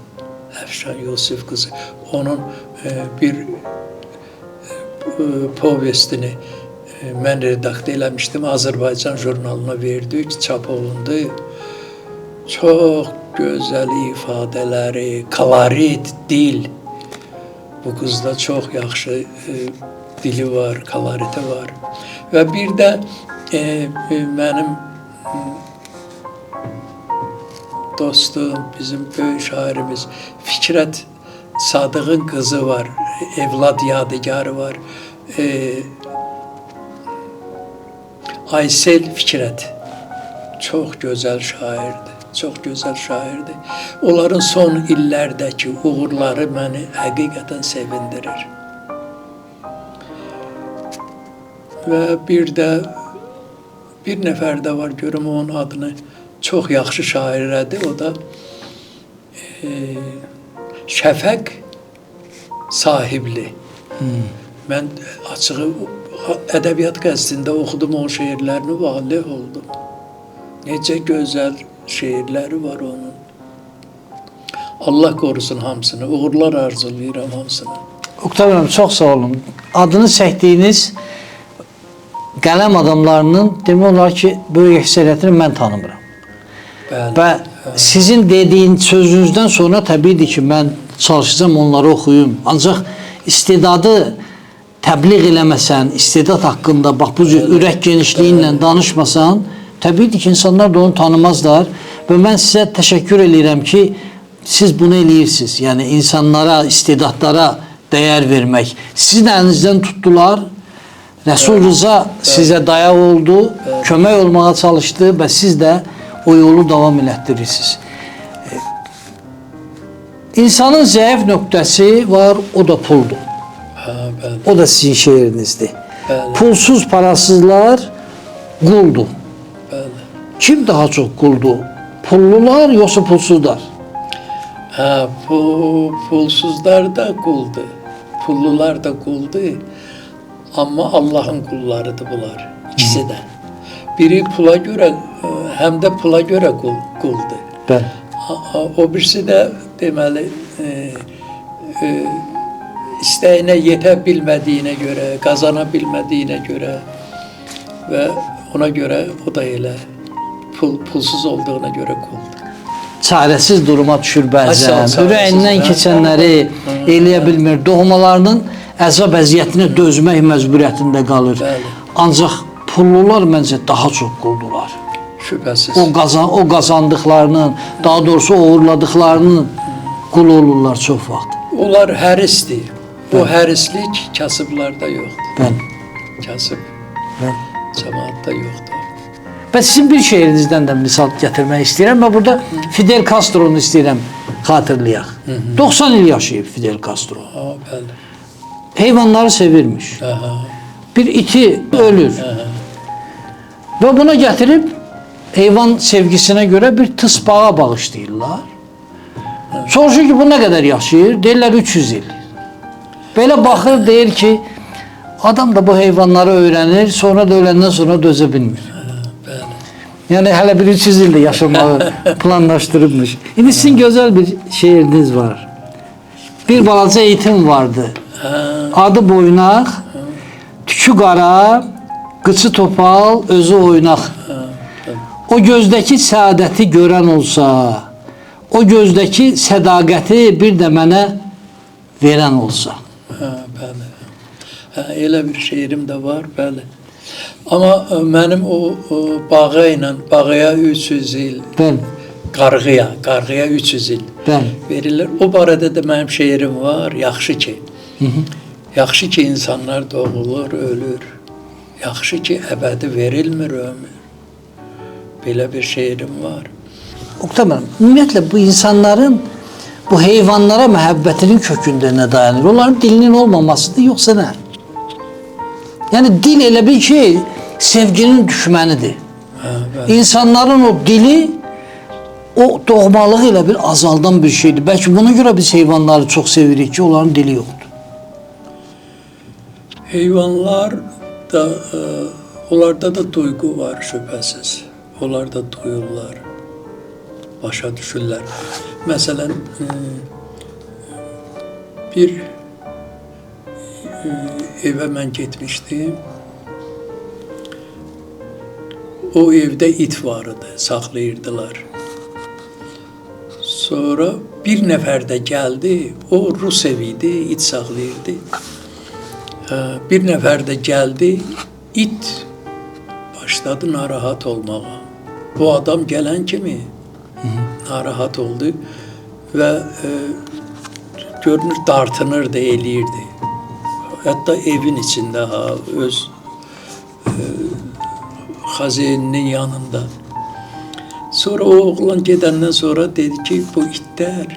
Əfşan Yusif qızı. Onun bir povestini mən redaktə eləmişdim. Azərbaycan jurnalına verdik, çap olundu. Çox gözəl ifadələri, kolorit, dil. Bu qızda çox yaxşı dili var, koloriti var. Və bir də mənim dostum, bizim böyük şairimiz Fikrət Sadıqın qızı var, evlad yadigarı var. Aysel Fikrət çox gözəl şairdir, çox gözəl şairdir. Onların son illərdəki uğurları məni həqiqətən sevindirir. Və bir nəfər də var, görüm onun adını, çox yaxşı şairədir, o da Şəfəq Sahibli. Mən açığı ədəbiyyat qəzetində oxudum o şeirlərini, valeh oldum. Necə gözəl şeirləri var onun. Allah qorusun hamısını, uğurlar arzulayıram hamısını. Oktay Bey, çox sağ olun. Adını çəkdiyiniz qələm adamlarının demək olar ki, böyük əksəriyyətini mən tanımıram. Və sizin dediyin sözünüzdən sonra təbiidir ki, mən çalışacağım onları oxuyum. Ancaq istedadı təbliğ eləməsən, istedad haqqında bax bu cür ürək genişliyi ilə danışmasan, təbiidir ki, insanlar da onu tanımazlar. Və mən sizə təşəkkür edirəm ki, siz bunu eləyirsiniz. Yəni insanlara, istedadlara dəyər vermək. Sizin əlinizdən tutdular. Rəsul Rıza sizə dayaq oldu, kömək olmağa çalışdı və siz də o yolu davam elətdirirsiniz. İnsanın zəif nöqtəsi var, o da puldur. O da sizin şeirinizdir. Pulsuz, parasızlar quldur. Kim daha çox quldur? Pullular yoxsa pulsuzlar? Pulsuzlar da quldur, pullular da quldur. Amma Allahın qullarıdır bunlar, ikisi də. Biri pula görə, həm də pula görə quldur. Bəli. O birisi də deməli, istəyinə yetə bilmədiyinə görə, qazana bilmədiyinə görə və ona görə o da elə pulsuz olduğuna görə quldur. Çarəsiz duruma düşür bəzən, ürəyindən keçənləri eləyə bilmir, doğmalarının əzab əziyyətinə dözmək məcburiyyətində qalır. Ancaq pullular məncə daha çox quldular. Şübhəsiz. O qazandıqlarının, daha doğrusu uğurladıqlarının qulu olurlar çox vaxt. Onlar hərisdir. O hərislik kasıblarda yoxdur. Bəli. Kasıb cəmaatda yoxdur. Və sizin bir şeirinizdən də misal gətirmək istəyirəm və burada Fidel Castro'nu istəyirəm xatırlayaq. 90 il yaşayıb Fidel Castro. Bəli. Heyvanları sevirmiş. Bir iti ölür. Və buna gətirib heyvan sevgisinə görə bir tısbağa bağışlayırlar. Soruşur ki, bu nə qədər yaşayır? Deyirlər 300 il. Belə baxır, deyir ki, adam da bu heyvanları öyrənir, sonra da öləndən sonra dözə bilmir. Yəni, hələ bir 300 ildə yaşamağı planlaşdırıbmış. İndi sizin gözəl bir şeiriniz var. Bir balaca eğitim vardı. Adı boynaq, tükü qara, Qıçı topal, özü oynaq. O gözdəki səadəti görən olsa, o gözdəki sədaqəti bir də mənə verən olsa. Bəli. Elə bir şeirim də var, bəli. Amma mənim o bağa ilə, bağaya 300 il, Bəli, qarğıya 300 il bəli. verilir. O barədə də mənim şeirim var, yaxşı ki. Yaxşı ki, insanlar doğulur, ölür. Yaxşı ki, əbədi verilmir ömür. Belə bir şeirim var. Oktay müəllim, ümumiyyətlə bu insanların bu heyvanlara məhəbbətinin kökündə nə dayanır? Onların dilinin olmamasıdır, yoxsa nə? Yəni dil elə bir şey sevginin düşmənidir. İnsanların o dili o doğmalığı ilə bir azaldan bir şeydir. Bəlkə buna görə biz heyvanları çox sevirik ki, onların dili yoxdur. Heyvanlar da, onlarda da duygu var şübhəsiz. Onlar da duyurlar, başa düşürlər. Məsələn, bir evə mən getmişdim. O evdə it var idi, saxlayırdılar. Sonra bir nəfər də gəldi, o Rus evi idi, it saxlayırdı. Bir nəfər də gəldi, it başladı narahat olmağa. Bu adam gələn kimi narahat oldu və görünür dartınırdı, eləyirdi. Hətta evin içində, öz xazeninin yanında. Sonra o oğlan gedəndən sonra dedi ki, bu itlər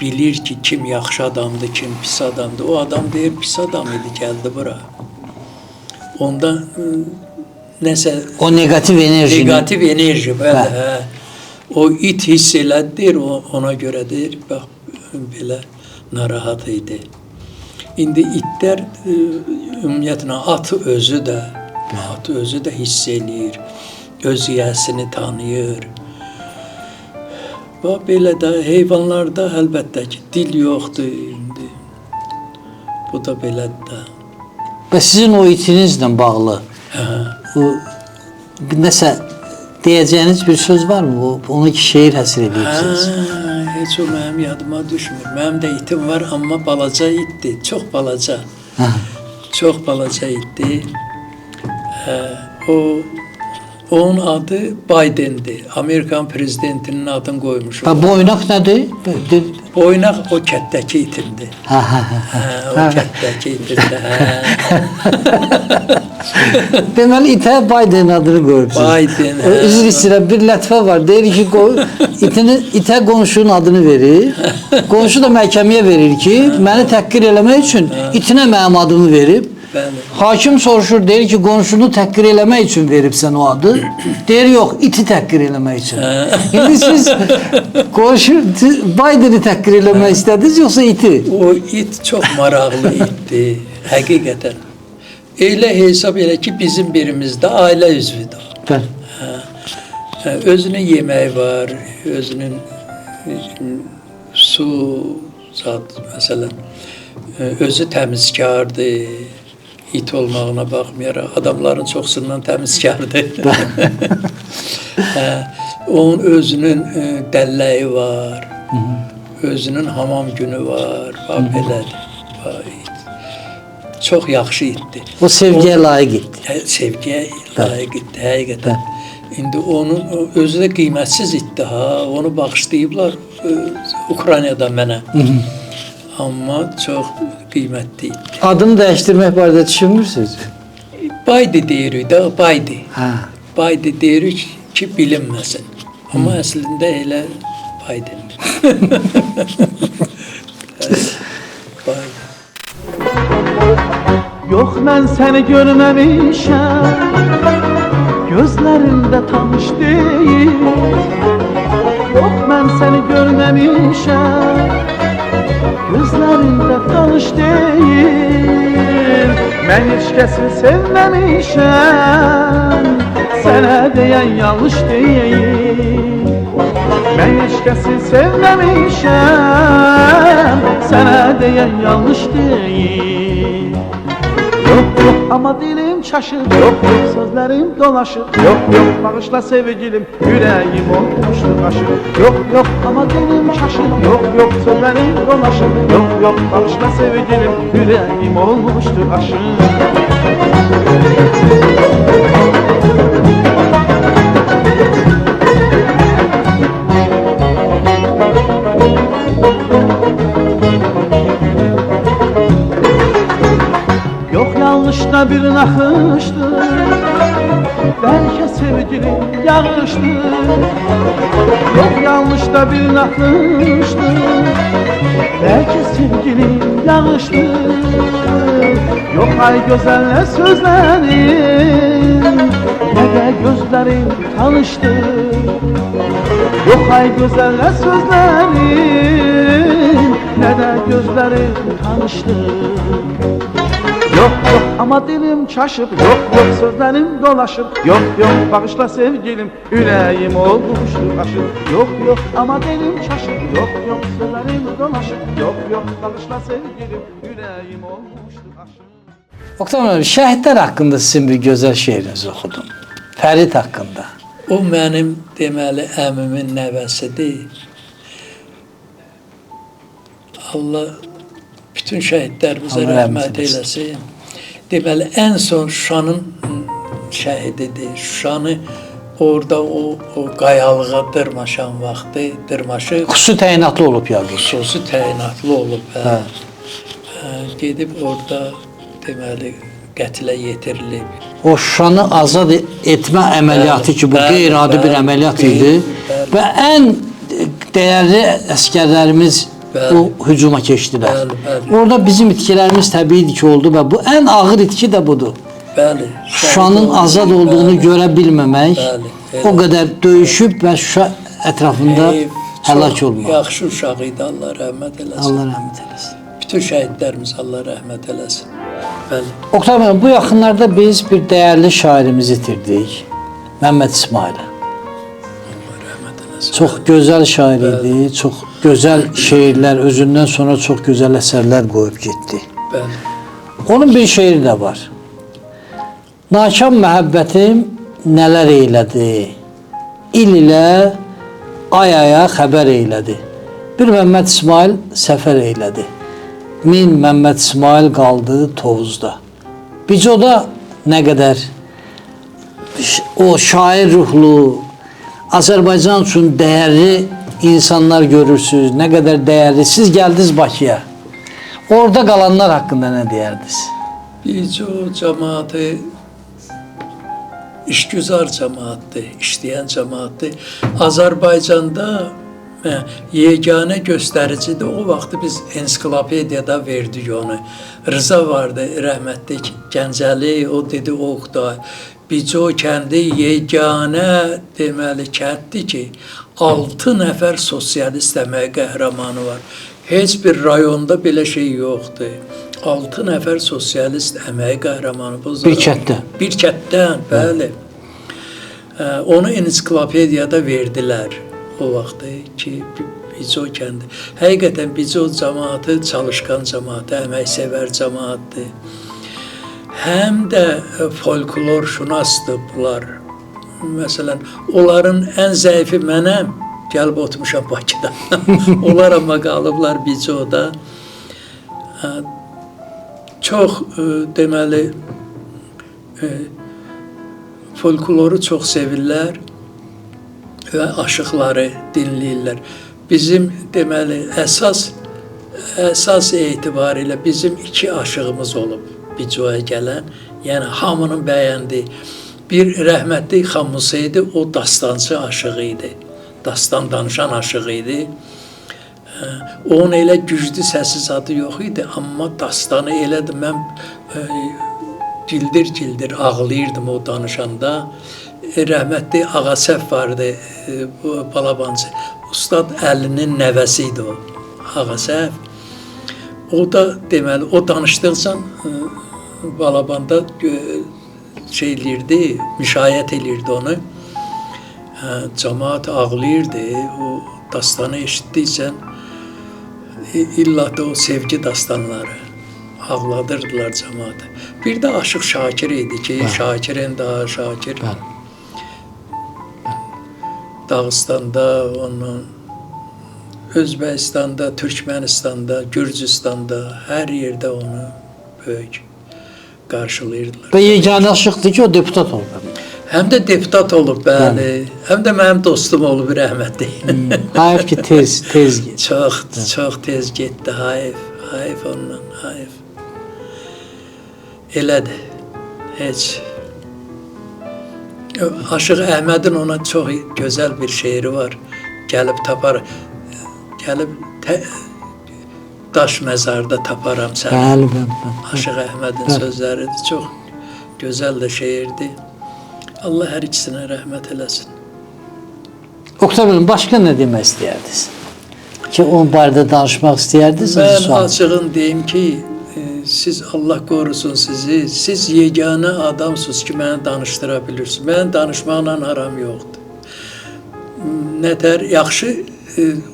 bilir ki, kim yaxşı adamdır, kim pis adamdır. O adam deyir, pis adam idi, gəldi bura. Ondan nəsə... O negativ enerji. Negativ enerji, bəli. O it hiss elədir, ona görə deyir, bax, belə narahat idi. İndi itlər, ümumiyyətlə, atı özü də hiss eləyir, öz yiyəsini tanıyır. Və belə də heyvanlarda əlbəttə ki, dil yoxdur indi. Bu da belədir də. Və sizin o itinizlə bağlı nəsə deyəcəyiniz bir söz var mı? Onu ki, şeir həsr edirsiniz. Heç o mənim yadıma düşmür. Mənim də itim var, amma balaca itdir, çox balaca. Çox balaca itdir. Onun adı Biden'dir. Amerikan prezidentinin adını qoymuş. Bu oynaq nədir? Oynaq o kətdəki itimdir. O kətdəki itimdir. Deməli, itə Biden adını qoyubsunuz. Biden. Üzr istəyirəm, bir lətifə var. Deyir ki, itə qonşunun adını verir. Qonşu da məhkəməyə verir ki, məni təhqir eləmək üçün itinə mənim adımı verib. Hakim soruşur, deyir ki, qonşunu təhqir eləmək üçün veribsən o adı. Deyir, yox, iti təhqir eləmək üçün. İndi siz qonşu Biden'i təhqir eləmək istədiniz, yoxsa iti? O it çox maraqlı itdir, həqiqətən. Elə hesab elə ki, bizim birimizdə ailə üzvüdür. Bəli. Özünün yeməyi var, özünün su, zat, məsələn, özü təmizkardır. İt olmağına baxmayaraq, adamların çoxsundan təmizkardır. Onun özünün dəlləyi var, özünün hamam günü var, belədir. Çox yaxşı itdir. O sevgiyə layiq itdir. Sevgiyə layiq itdir, həqiqətən. İndi onun özü də qiymətsiz itdir, onu bağışlayıblar Ukraynada mənə. Amma çox qiymətli itdir. Adını dəyişdirmək barədə düşünmürsünüz? Baydi deyirik də, Baydi. Baydi deyirik ki, bilinməsin. Amma əslində elə Baydi'dir. Baydi. Yox, mən səni görməmişəm, gözlərində tanış deyil. Yox, mən səni görməmişəm, gözlərində tanış deyil. Mən heç kəsi sevməmişəm, sənə deyən yanlış deyil. Mən heç kəsi sevməmişəm, sənə deyən yanlış deyil. Yox, yox, amma dilim dilim çaşır. Yok yok sözlerim dolaşır. Yok yok bağışla sevgilim, yüreğim olmuştur aşır. Yok yok ama dilim çaşır. Yok yok sözlerim dolaşır. Yok yok bağışla sevgilim, yüreğim olmuştur aşır. Yok yanlışta bir nakıştı, belki sevgilim yağıştı. Yok yanlışta bir nakıştı, belki sevgilim yağıştı. Yok ay güzelle sözlerim, ne de gözlerim tanıştı. Yok ay güzelle sözlerim, ne de gözlerim tanıştı. Yok yok ama dilim çaşıp, yok yok sözlerim dolaşıp. Yok yok bağışla sevgilim, yüreğim olmuştur aşık. Yok yok ama dilim çaşıp, yok yok sözlerim dolaşıp. Yok yok bağışla sevgilim, yüreğim olmuştur aşık. Oktay Bey, şəhidlər haqqında sizin bir gözəl şeirinizi oxudum. Fərid haqqında. O mənim deməli əmimin nəvəsidir. Allah bütün şəhidlərimizə Allah rəhmət rəhmət eyləsin. Deməli ən son Şuşanın şəhididir. Şuşanı orada o qayalığa dırmaşan vaxtı dırmaşıb Xüsusi təyinatlı olub yəqin. xüsusi təyinatlı olub. Gedib orada deməli qətlə yetirilib. O Şuşanı azad etmə əməliyyatı ki, bu Bəli, qeyri-adi bir bəli, əməliyyat bəli, idi bəli. və ən dəyərli əskərlərimiz Bəli. o hücuma keçdilər. Bəli, bəli. Orada bizim itkilərimiz təbii ki oldu və bu ən ağır itki də budur. Bəli. Şuşanın azad olduğunu görə bilməmək, Bəli, o qədər döyüşüb və Şuşa ətrafında həlak Çox olmaq. yaxşı uşaq idi, Allah rəhmət eləsin. Allah rəhmət eləsin. Bütün şəhidlərimiz Allah rəhmət eləsin. Bəli. Oktay Bey, bu yaxınlarda biz bir dəyərli şairimizi itirdik. Məmməd İsmail'i. Allah rəhmət eləsin. Çox gözəl şair idi, çox gözəl şeirlər, özündən sonra çox gözəl əsərlər qoyub getdi. Bəli. Onun bir şeiri də var. Nakam məhəbbətim nələr eylədi, il ilə ay-aya xəbər eylədi. Bir Məmməd İsmail səfər eylədi. Min Məmməd İsmail qaldı Tovuzda. Bicoda nə qədər o şair ruhlu, Azərbaycan üçün dəyərli insanlar görürsünüz, nə qədər dəyərli. Siz gəldiniz Bakıya. Orada qalanlar haqqında nə deyərdiniz? Biz o cəmaatı işgüzar cəmaatdır, işləyən cəmaatdır. Azərbaycanda yeganə göstəricidir. O vaxtı biz ensiklopediyada verdik onu. Rıza vardı, rəhmətli Gəncəli, o dedi Oqtay. Bico kəndi yeganə deməli kənddir ki, 6 nəfər sosialist əmək qəhrəmanı var. Heç bir rayonda belə şey yoxdur. 6 nəfər sosialist əmək qəhrəmanı. Bir kətdə. Bir kətdən, bəli. Onu ensiklopediyada verdilər o vaxtı ki, Bico kəndi. Həqiqətən Bico cəmaatı çalışqan cəmaatı, əməksevər cəmaatdır. Həm də folklor şünasdır bunlar. Məsələn, onların ən zəifi mənəm, gəlib oturmuşam Bakıda. Onlar amma qalıblar Bicoda. Çox deməli folkloru çox sevirlər və aşıqları dinləyirlər. Bizim deməli əsas etibarilə bizim 2 aşığımız olub Bicoya gələn. Yəni hamının bəyəndiyi. Bir rəhmətli Xan Musa idi, o dastançı aşığı idi. Dastan danışan aşığı idi. Onun elə güclü səsi zadı yox idi, amma dastanı elədi. Mən cildir ağlayırdım o danışanda. Rəhmətli Ağasəf vardı, balabancı. Ustad Əlinin nəvəsi idi o, Ağasəf. O da deməli, o danışdıqca balabanda şey eləyirdi, müşayiət eləyirdi onu. Cəmaat ağlayırdı, o dastanı eşitdikcə illa da o sevgi dastanları. ağladırdılar cəmaatı. Bir də Aşıq Şakir idi ki, Şakirin daha Şakir. Bəli. Dağıstanda, onun Özbəkistanda, Türkmenistanda, Gürcüstanda, hər yerdə onu böyük qarşılayırdılar. Və yeganə aşıqdır ki, o deputat oldu. Həm də deputat olub, bəli. Həm də mənim dostum olub, rəhmətli. Hayf ki tez get. Çox tez getdi, hayf ondan, hayf. Elədir, heç. Aşıq Əhmədin ona çox gözəl bir şeiri var. Gəlib tapar, daş məzarda taparam səni. Bəli. Aşıq Əhmədin sözləridir, çox gözəl də şeirdir. Allah hər ikisinə rəhmət eləsin. Oktay müəllim, başqa nə demək istəyərdiniz? Ki, onun barədə danışmaq istəyərdiniz? Mən açığın deyim ki, siz Allah qorusun sizi, siz yeganə adamsınız ki, məni danışdıra bilirsiniz. Mənim danışmaqla aram yoxdur. Nətər yaxşı,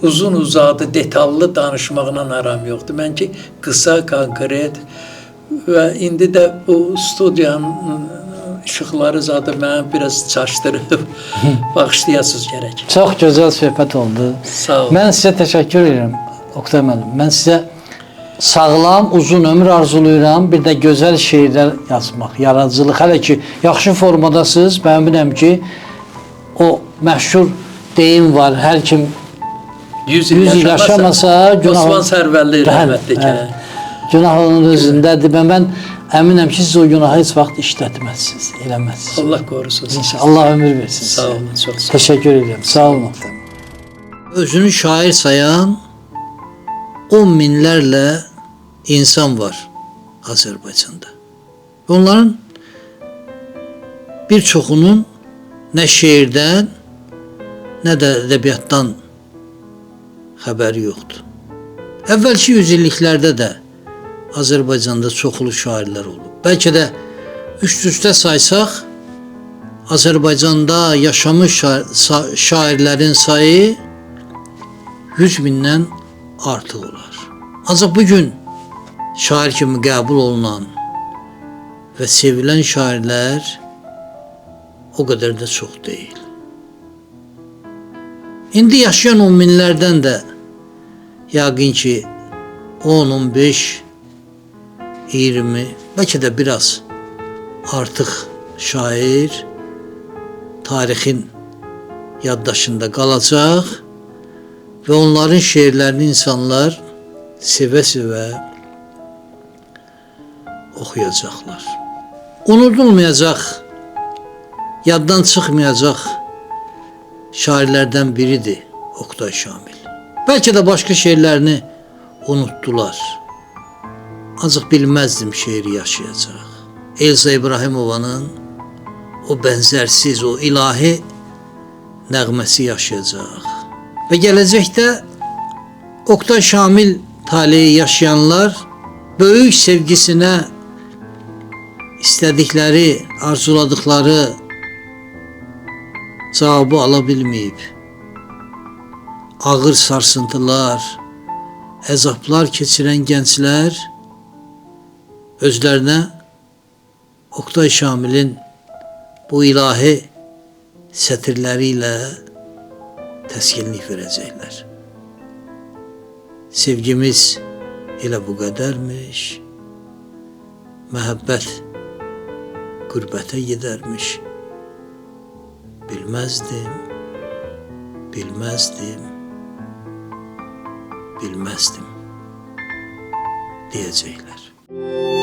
uzun uzadı, detallı danışmaqla aram yoxdur. Mən ki, qısa, konkret və indi də bu studiyanın işıqları zadı məni biraz çaşdırıb bağışlayasınız gərək. Çox gözəl söhbət oldu. Sağ olun. Mən sizə təşəkkür edirəm, Oktay müəllim. Mən sizə sağlam, uzun ömür arzulayıram. Bir də gözəl şeirlər yazmaq, yaradıcılıq. Hələ ki, yaxşı formadasınız. Mən biləm ki, o məşhur deyim var. Hər kim 100 il il yaşamasa, Osman Sərvəlli rəhmətli ki. Günah onun özündədir. Mən əminəm ki, siz o günahı heç vaxt işlətməzsiniz, eləməzsiniz. Allah qorusun sizi. İnşallah Allah ömür versin. Sağ olun, çox sağ olun. Təşəkkür edirəm. Sağ olun. Özünü şair sayan 10 minlərlə insan var Azərbaycanda. Onların bir çoxunun nə şeirdən, nə də ədəbiyyatdan xəbəri yoxdur. Əvvəlki yüzilliklərdə də Azərbaycanda çoxlu şairlər olub. Bəlkə də üst-üstə saysaq, Azərbaycanda yaşamış şairlərin sayı 100 mindən artıq olar. Ancaq bugün şair kimi qəbul olunan və sevilən şairlər o qədər də çox deyil. İndi yaşayan 10 minlərdən də yəqin ki 10, 15, 20, bəlkə də biraz artıq şair tarixin yaddaşında qalacaq və onların şeirlərini insanlar sevə-sevə oxuyacaqlar. Unudulmayacaq, yaddan çıxmayacaq şairlərdən biridir Oktay Şamil. Bəlkə də başqa şeirlərini unutdular. Ancaq bilməzdim şeiri yaşayacaq. Elza İbrahimovanın o bənzərsiz, o ilahi nəğməsi yaşayacaq. Və gələcəkdə Oktay Şamil taleyi yaşayanlar böyük sevgisinə istədikləri, arzuladıkları cavabı ala bilməyib. Ağır sarsıntılar, əzablar keçirən gənclər özlərinə Oktay Şamilin bu ilahi sətirləri ilə təskinlik verəcəklər. Sevgimiz elə bu qədərmiş, məhəbbət qürbətə gedərmiş. Bilməzdim, bilməzdim, bilməzdim deyəcəklər.